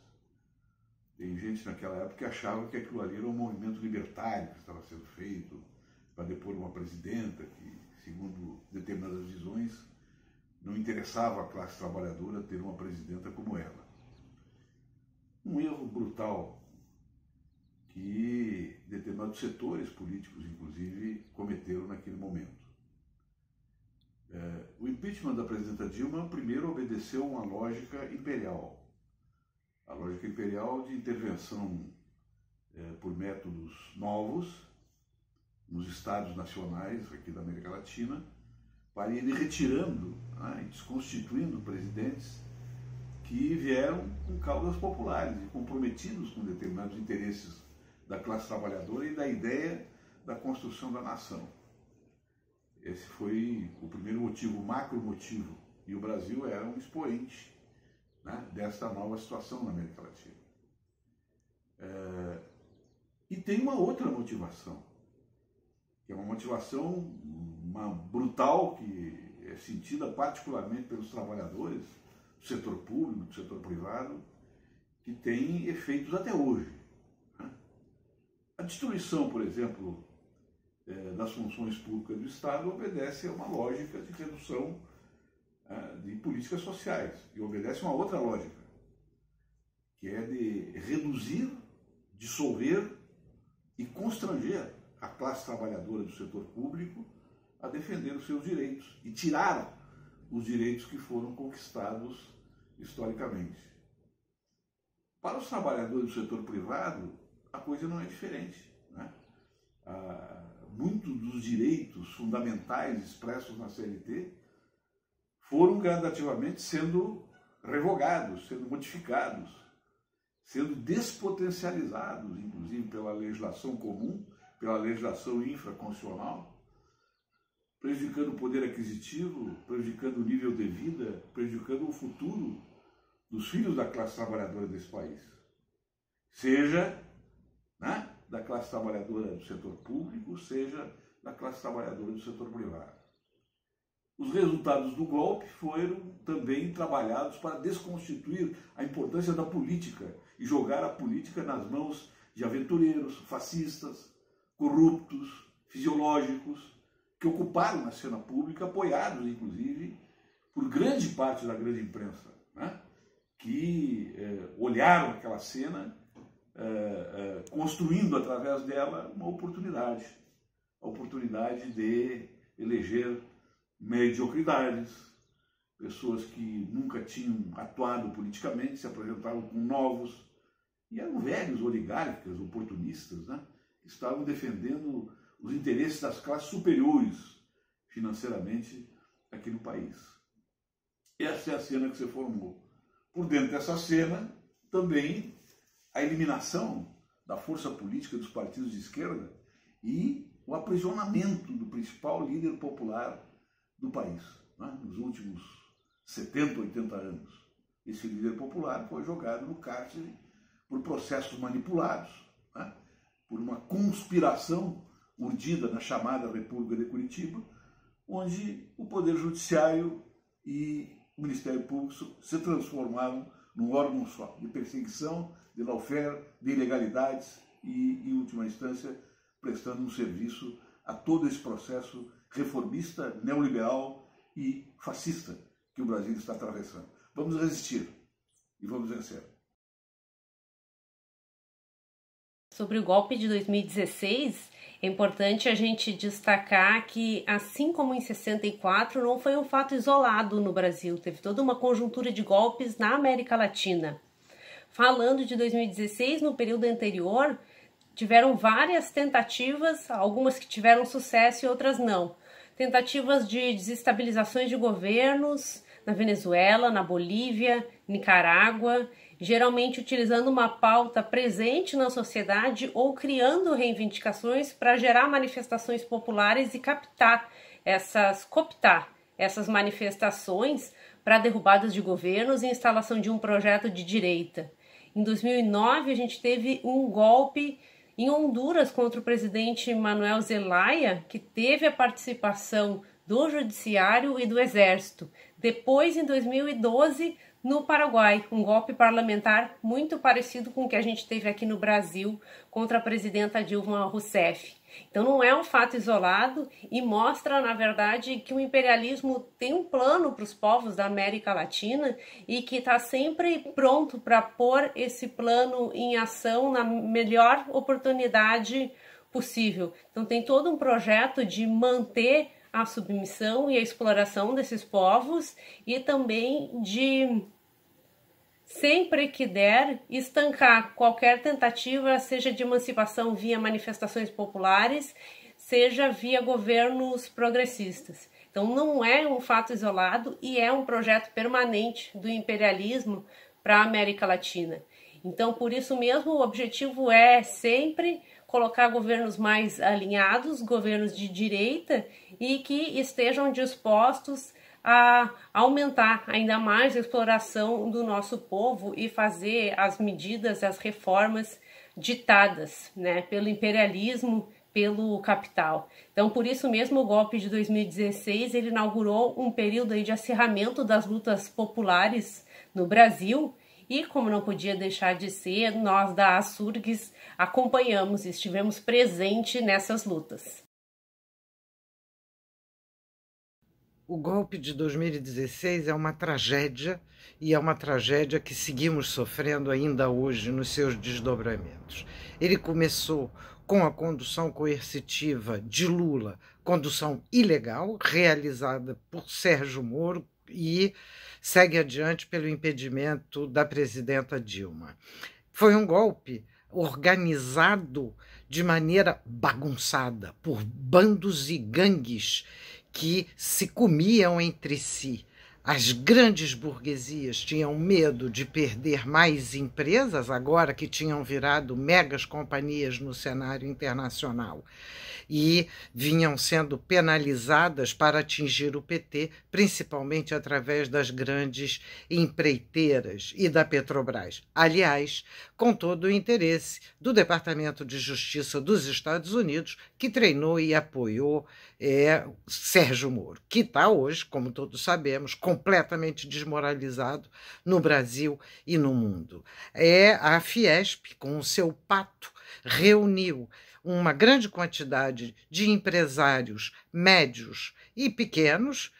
Tem gente naquela época que achava que aquilo ali era um movimento libertário que estava sendo feito para depor uma presidenta que, segundo determinadas visões, não interessava a classe trabalhadora ter uma presidenta como ela. Um erro brutal que determinados setores políticos, inclusive, cometeram naquele momento. O impeachment da presidenta Dilma primeiro obedeceu uma lógica imperial. A lógica imperial de intervenção por métodos novos nos estados nacionais aqui da América Latina, para ir retirando, né, e desconstituindo presidentes que vieram com causas populares e comprometidos com determinados interesses da classe trabalhadora e da ideia da construção da nação. Esse foi o primeiro motivo, o macro motivo, e o Brasil era um expoente, né, desta nova situação na América Latina. E tem uma outra motivação, que é uma motivação brutal, que é sentida particularmente pelos trabalhadores do setor público, do setor privado, que tem efeitos até hoje. A destruição, por exemplo, das funções públicas do Estado obedece a uma lógica de redução de políticas sociais, e obedece a uma outra lógica, que é de reduzir, dissolver e constranger a classe trabalhadora do setor público a defender os seus direitos e tirar os direitos que foram conquistados historicamente. Para os trabalhadores do setor privado, a coisa não é diferente, né? Muitos dos direitos fundamentais expressos na CLT foram gradativamente sendo revogados, sendo modificados, sendo despotencializados, inclusive pela legislação comum, pela legislação infraconstitucional, prejudicando o poder aquisitivo, prejudicando o nível de vida, prejudicando o futuro dos filhos da classe trabalhadora desse país. Seja, né, da classe trabalhadora do setor público, seja da classe trabalhadora do setor privado. Os resultados do golpe foram também trabalhados para desconstituir a importância da política e jogar a política nas mãos de aventureiros, fascistas, corruptos, fisiológicos, que ocuparam a cena pública, apoiados, inclusive, por grande parte da grande imprensa, né? Que olharam aquela cena, construindo através dela uma oportunidade, a oportunidade de eleger mediocridades, pessoas que nunca tinham atuado politicamente, se apresentavam como novos, e eram velhos oligarcas, oportunistas, né? Que estavam defendendo os interesses das classes superiores financeiramente aqui no país. Essa é a cena que se formou. Por dentro dessa cena, também a eliminação da força política dos partidos de esquerda e o aprisionamento do principal líder popular do país, né, nos últimos 70, 80 anos. Esse líder popular foi jogado no cárcere por processos manipulados, né, por uma conspiração urdida na chamada República de Curitiba, onde o Poder Judiciário e o Ministério Público se transformaram num órgão só, de perseguição, de lawfare, de ilegalidades e, em última instância, prestando um serviço a todo esse processo reformista, neoliberal e fascista que o Brasil está atravessando. Vamos resistir e vamos vencer. Sobre o golpe de 2016, é importante a gente destacar que, assim como em 64, não foi um fato isolado no Brasil, teve toda uma conjuntura de golpes na América Latina. Falando de 2016, no período anterior, tiveram várias tentativas, algumas que tiveram sucesso e outras não. Tentativas de desestabilizações de governos na Venezuela, na Bolívia, Nicarágua, geralmente utilizando uma pauta presente na sociedade ou criando reivindicações para gerar manifestações populares e cooptar essas manifestações para derrubadas de governos e instalação de um projeto de direita. Em 2009, a gente teve um golpe em Honduras contra o presidente Manuel Zelaya, que teve a participação do Judiciário e do Exército. Depois, em 2012, no Paraguai, um golpe parlamentar muito parecido com o que a gente teve aqui no Brasil contra a presidenta Dilma Rousseff. Então não é um fato isolado e mostra, na verdade, que o imperialismo tem um plano para os povos da América Latina e que está sempre pronto para pôr esse plano em ação na melhor oportunidade possível. Então tem todo um projeto de manter a submissão e a exploração desses povos e também de, sempre que der, estancar qualquer tentativa, seja de emancipação via manifestações populares, seja via governos progressistas. Então não é um fato isolado e é um projeto permanente do imperialismo para a América Latina. Então, por isso mesmo, o objetivo é sempre colocar governos mais alinhados, governos de direita, e que estejam dispostos a aumentar ainda mais a exploração do nosso povo e fazer as medidas, as reformas ditadas, né, pelo imperialismo, pelo capital. Então, por isso mesmo, o golpe de 2016 ele inaugurou um período aí de acirramento das lutas populares no Brasil. E, como não podia deixar de ser, nós da ASURGS acompanhamos e estivemos presentes nessas lutas. O golpe de 2016 é uma tragédia e é uma tragédia que seguimos sofrendo ainda hoje nos seus desdobramentos. Ele começou com a condução coercitiva de Lula, condução ilegal, realizada por Sérgio Moro, e segue adiante pelo impedimento da presidenta Dilma. Foi um golpe organizado de maneira bagunçada por bandos e gangues que se comiam entre si. As grandes burguesias tinham medo de perder mais empresas, agora que tinham virado megas companhias no cenário internacional, e vinham sendo penalizadas para atingir o PT, principalmente através das grandes empreiteiras e da Petrobras. Aliás, com todo o interesse do Departamento de Justiça dos Estados Unidos, que treinou e apoiou Sérgio Moro, que está hoje, como todos sabemos, completamente desmoralizado no Brasil e no mundo. A Fiesp, com o seu pacto, reuniu uma grande quantidade de empresários médios e pequenos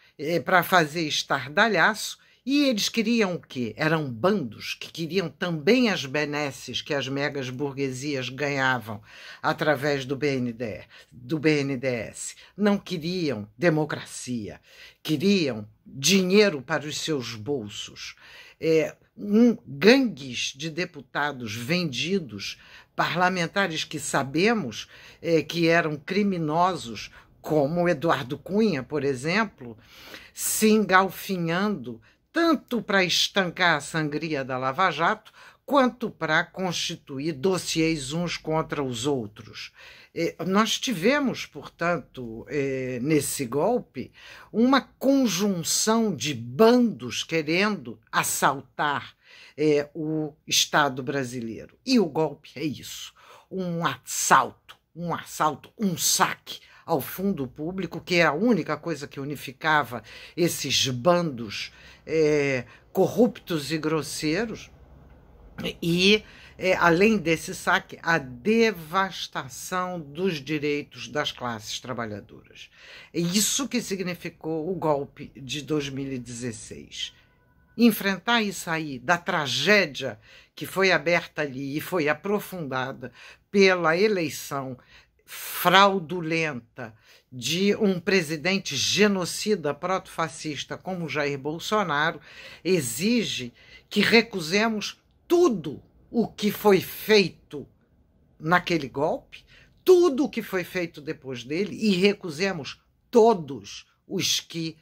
para fazer estardalhaço, e eles queriam o quê? Eram bandos que queriam também as benesses que as megas burguesias ganhavam através do BNDES. Não queriam democracia, queriam dinheiro para os seus bolsos. Gangues de deputados vendidos, parlamentares que sabemos que eram criminosos, como Eduardo Cunha, por exemplo, se engalfinhando tanto para estancar a sangria da Lava Jato, quanto para constituir dossiês uns contra os outros. Nós tivemos, portanto, nesse golpe, uma conjunção de bandos querendo assaltar o Estado brasileiro. E o golpe é isso, um assalto, um saque ao fundo público, que é a única coisa que unificava esses bandos corruptos e grosseiros. E, além desse saque, a devastação dos direitos das classes trabalhadoras. É isso que significou o golpe de 2016. Enfrentar e sair da tragédia que foi aberta ali e foi aprofundada pela eleição fraudulenta de um presidente genocida protofascista como Jair Bolsonaro, exige que recusemos tudo o que foi feito naquele golpe, tudo o que foi feito depois dele, e recusemos todos os que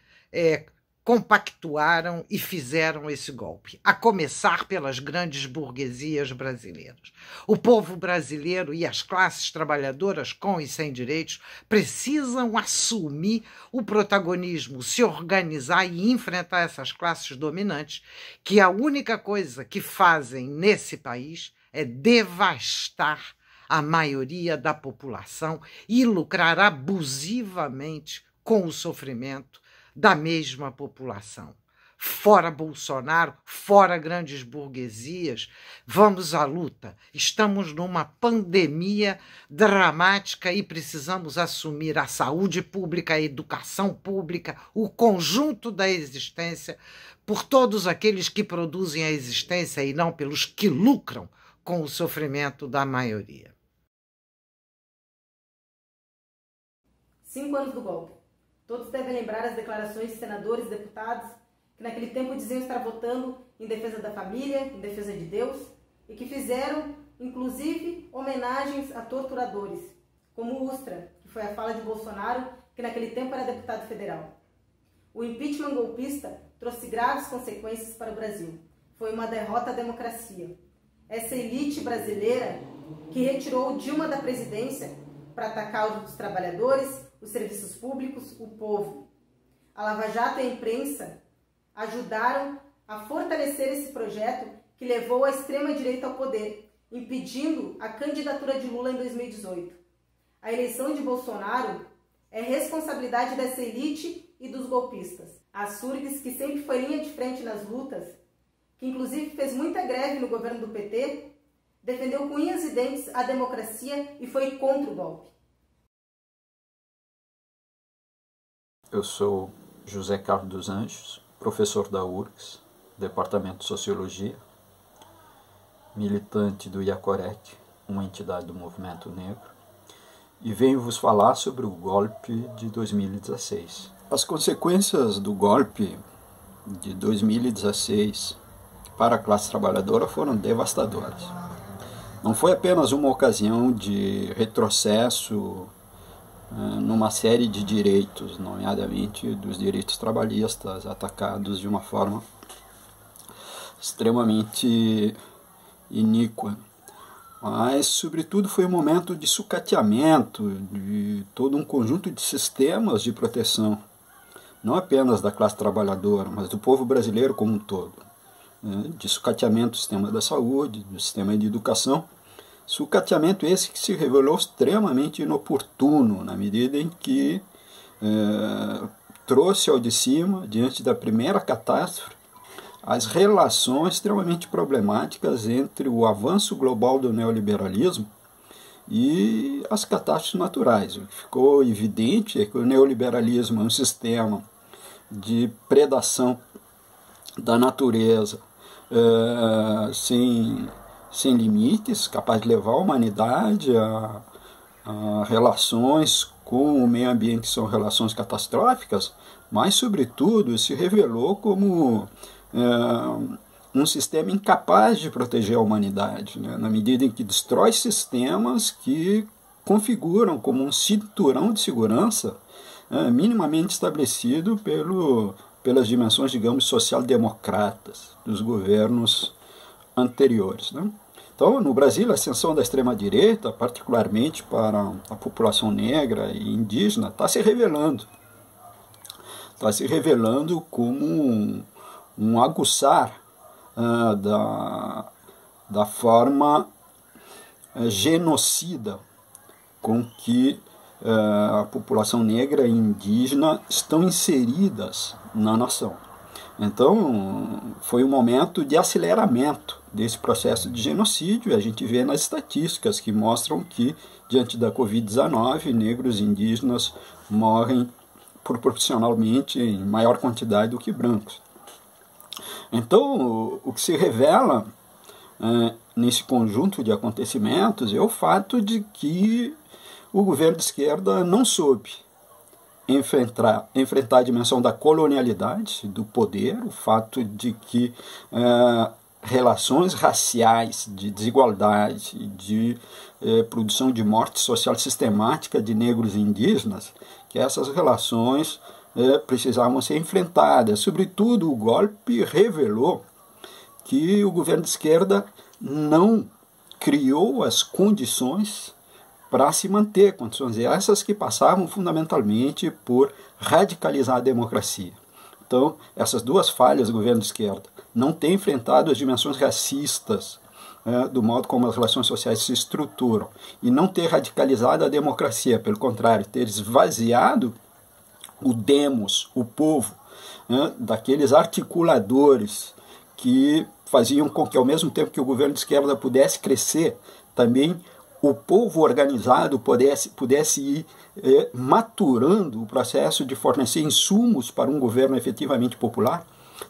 compactuaram e fizeram esse golpe, a começar pelas grandes burguesias brasileiras. O povo brasileiro e as classes trabalhadoras, com e sem direitos, precisam assumir o protagonismo, se organizar e enfrentar essas classes dominantes, que a única coisa que fazem nesse país é devastar a maioria da população e lucrar abusivamente com o sofrimento da mesma população. Fora Bolsonaro, fora grandes burguesias, vamos à luta. Estamos numa pandemia dramática e precisamos assumir a saúde pública, a educação pública, o conjunto da existência, por todos aqueles que produzem a existência e não pelos que lucram com o sofrimento da maioria. 5 anos do golpe. Todos devem lembrar as declarações de senadores e deputados que naquele tempo diziam estar votando em defesa da família, em defesa de Deus, e que fizeram, inclusive, homenagens a torturadores, como Ustra, que foi a fala de Bolsonaro, que naquele tempo era deputado federal. O impeachment golpista trouxe graves consequências para o Brasil. Foi uma derrota à democracia. Essa elite brasileira que retirou Dilma da presidência para atacar os trabalhadores, os serviços públicos, o povo. A Lava Jato e a imprensa ajudaram a fortalecer esse projeto que levou a extrema-direita ao poder, impedindo a candidatura de Lula em 2018. A eleição de Bolsonaro é responsabilidade dessa elite e dos golpistas. A Surgs, que sempre foi linha de frente nas lutas, que inclusive fez muita greve no governo do PT, defendeu com unhas e dentes a democracia e foi contra o golpe. Eu sou José Carlos dos Anjos, professor da URGS, Departamento de Sociologia, militante do IACOREC, uma entidade do movimento negro, e venho vos falar sobre o golpe de 2016. As consequências do golpe de 2016 para a classe trabalhadora foram devastadoras. Não foi apenas uma ocasião de retrocesso numa série de direitos, nomeadamente dos direitos trabalhistas, atacados de uma forma extremamente iníqua, mas, sobretudo, foi um momento de sucateamento de todo um conjunto de sistemas de proteção, não apenas da classe trabalhadora, mas do povo brasileiro como um todo, de sucateamento do sistema da saúde, do sistema de educação. Sucateamento esse que se revelou extremamente inoportuno, na medida em que trouxe ao de cima, diante da primeira catástrofe, as relações extremamente problemáticas entre o avanço global do neoliberalismo e as catástrofes naturais. O que ficou evidente é que o neoliberalismo é um sistema de predação da natureza sem limites, capaz de levar a humanidade a relações com o meio ambiente que são relações catastróficas, mas, sobretudo, se revelou como um sistema incapaz de proteger a humanidade, né? Na medida em que destrói sistemas que configuram como um cinturão de segurança minimamente estabelecido pelas dimensões, digamos, social-democratas dos governos anteriores, né? Então, no Brasil, a ascensão da extrema-direita, particularmente para a população negra e indígena, está se revelando. Está se revelando como um aguçar da forma genocida com que a população negra e indígena estão inseridas na nação. Então, foi um momento de aceleramento desse processo de genocídio, e a gente vê nas estatísticas que mostram que, diante da Covid-19, negros e indígenas morrem proporcionalmente em maior quantidade do que brancos. Então, o que se revela nesse conjunto de acontecimentos é o fato de que o governo de esquerda não soube enfrentar a dimensão da colonialidade, do poder, o fato de que relações raciais, de desigualdade, de produção de morte social sistemática de negros e indígenas, que essas relações precisavam ser enfrentadas. Sobretudo, o golpe revelou que o governo de esquerda não criou as condições para se manter, condições essas que passavam fundamentalmente por radicalizar a democracia. Então, essas duas falhas do governo de esquerda, não ter enfrentado as dimensões racistas do modo como as relações sociais se estruturam, e não ter radicalizado a democracia, pelo contrário, ter esvaziado o demos, o povo, daqueles articuladores que faziam com que, ao mesmo tempo que o governo de esquerda pudesse crescer, também o povo organizado pudesse ir maturando o processo de fornecer insumos para um governo efetivamente popular,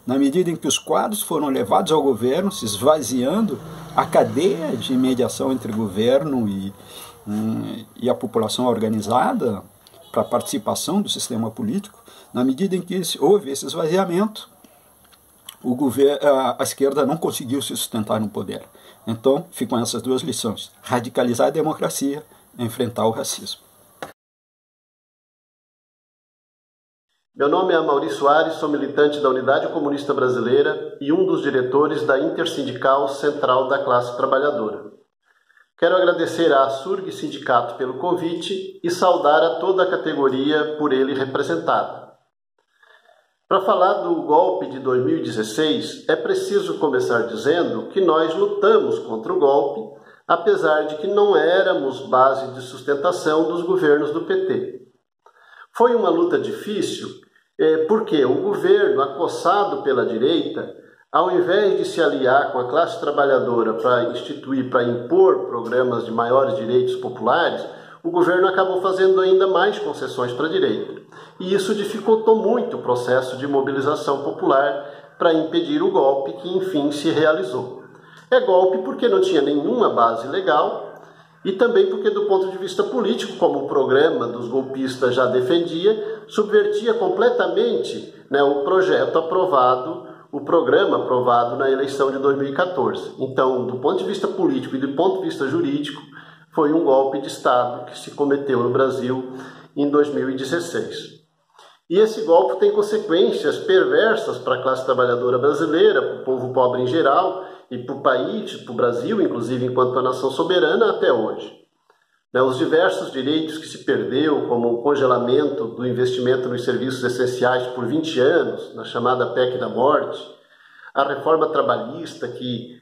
na medida em que os quadros foram levados ao governo, se esvaziando a cadeia de mediação entre o governo e a população organizada para a participação do sistema político. Na medida em que houve esse esvaziamento, a esquerda não conseguiu se sustentar no poder. Então, ficam essas duas lições: radicalizar a democracia, enfrentar o racismo. Meu nome é Amaury Soares, sou militante da Unidade Comunista Brasileira e um dos diretores da Intersindical Central da Classe Trabalhadora. Quero agradecer à ASURG Sindicato pelo convite e saudar a toda a categoria por ele representada. Para falar do golpe de 2016, é preciso começar dizendo que nós lutamos contra o golpe, apesar de que não éramos base de sustentação dos governos do PT. Foi uma luta difícil porque o governo, acossado pela direita, ao invés de se aliar com a classe trabalhadora para impor programas de maiores direitos populares, o governo acabou fazendo ainda mais concessões para a direita. E isso dificultou muito o processo de mobilização popular para impedir o golpe que, enfim, se realizou. É golpe porque não tinha nenhuma base legal e também porque, do ponto de vista político, como o programa dos golpistas já defendia, subvertia completamente, o projeto aprovado, o programa aprovado na eleição de 2014. Então, do ponto de vista político e do ponto de vista jurídico, foi um golpe de Estado que se cometeu no Brasil em 2016. E esse golpe tem consequências perversas para a classe trabalhadora brasileira, para o povo pobre em geral e para o país, para o Brasil, inclusive enquanto a nação soberana, até hoje. Os diversos direitos que se perdeu, como o congelamento do investimento nos serviços essenciais por 20 anos, na chamada PEC da morte, a reforma trabalhista que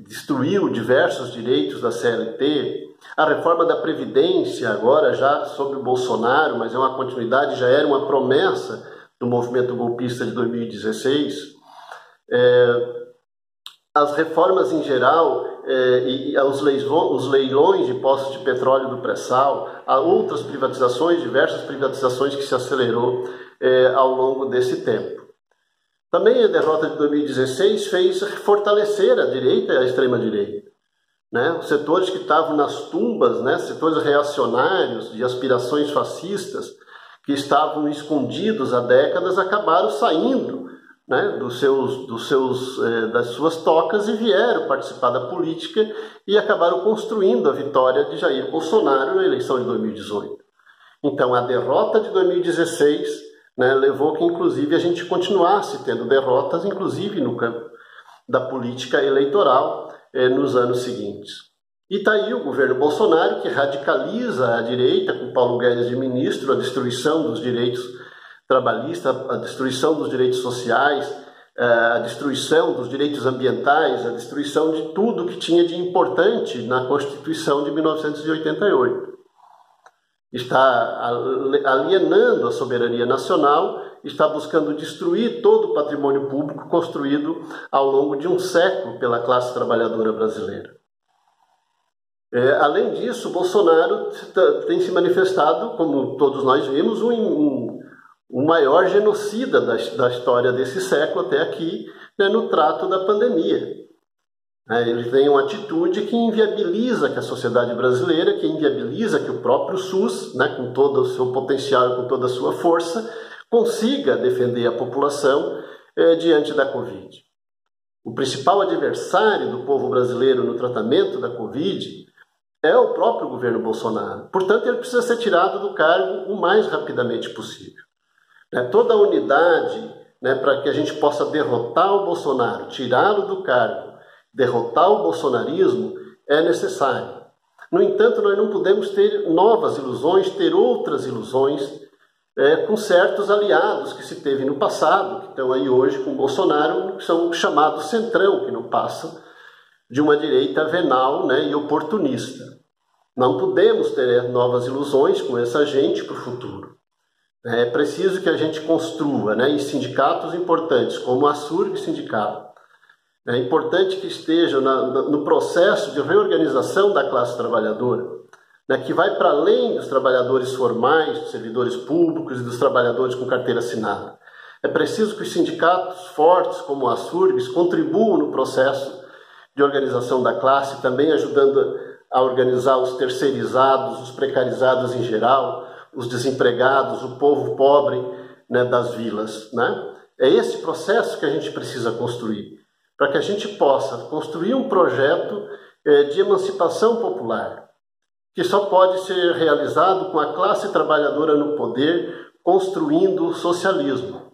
destruiu diversos direitos da CLT, a reforma da Previdência, agora já sob o Bolsonaro, mas é uma continuidade, já era uma promessa do movimento golpista de 2016, as reformas em geral, e os leilões de postos de petróleo do pré-sal, há outras privatizações, diversas privatizações que se acelerou ao longo desse tempo. Também a derrota de 2016 fez fortalecer a direita e a extrema-direita. Os setores que estavam nas tumbas, setores reacionários de aspirações fascistas, que estavam escondidos há décadas, acabaram saindo das suas tocas e vieram participar da política e acabaram construindo a vitória de Jair Bolsonaro na eleição de 2018. Então, a derrota de 2016 levou que, inclusive, a gente continuasse tendo derrotas, inclusive no campo da política eleitoral nos anos seguintes. E está aí o governo Bolsonaro, que radicaliza a direita, com Paulo Guedes de ministro, a destruição dos direitos trabalhistas, a destruição dos direitos sociais, a destruição dos direitos ambientais, a destruição de tudo que tinha de importante na Constituição de 1988. Está alienando a soberania nacional, está buscando destruir todo o patrimônio público construído ao longo de um século pela classe trabalhadora brasileira. Além disso, Bolsonaro tem se manifestado, como todos nós vimos, o maior genocida da história desse século até aqui, né, no trato da pandemia. Ele tem uma atitude que inviabiliza que a sociedade brasileira, que inviabiliza que o próprio SUS, né, com todo o seu potencial e com toda a sua força, consiga defender a população diante da Covid. O principal adversário do povo brasileiro no tratamento da Covid é o próprio governo Bolsonaro. Portanto, ele precisa ser tirado do cargo o mais rapidamente possível. Toda a unidade, né, para que a gente possa derrotar o Bolsonaro, tirá-lo do cargo, derrotar o bolsonarismo, é necessário. No entanto, nós não podemos ter novas ilusões, ter outras ilusões com certos aliados que se teve no passado, que estão aí hoje com o Bolsonaro, que são chamados centrão, que não passam de uma direita venal, né, e oportunista. Não podemos ter novas ilusões com essa gente para o futuro. É preciso que a gente construa, né, em sindicatos importantes, como a SURG Sindical. É importante que esteja no processo de reorganização da classe trabalhadora, né, que vai para além dos trabalhadores formais, dos servidores públicos e dos trabalhadores com carteira assinada. É preciso que os sindicatos fortes, como a SURGs, contribuam no processo de organização da classe, também ajudando a organizar os terceirizados, os precarizados em geral, os desempregados, o povo pobre, né, das vilas. Né? É esse processo que a gente precisa construir, para que a gente possa construir um projeto de emancipação popular, que só pode ser realizado com a classe trabalhadora no poder, construindo o socialismo.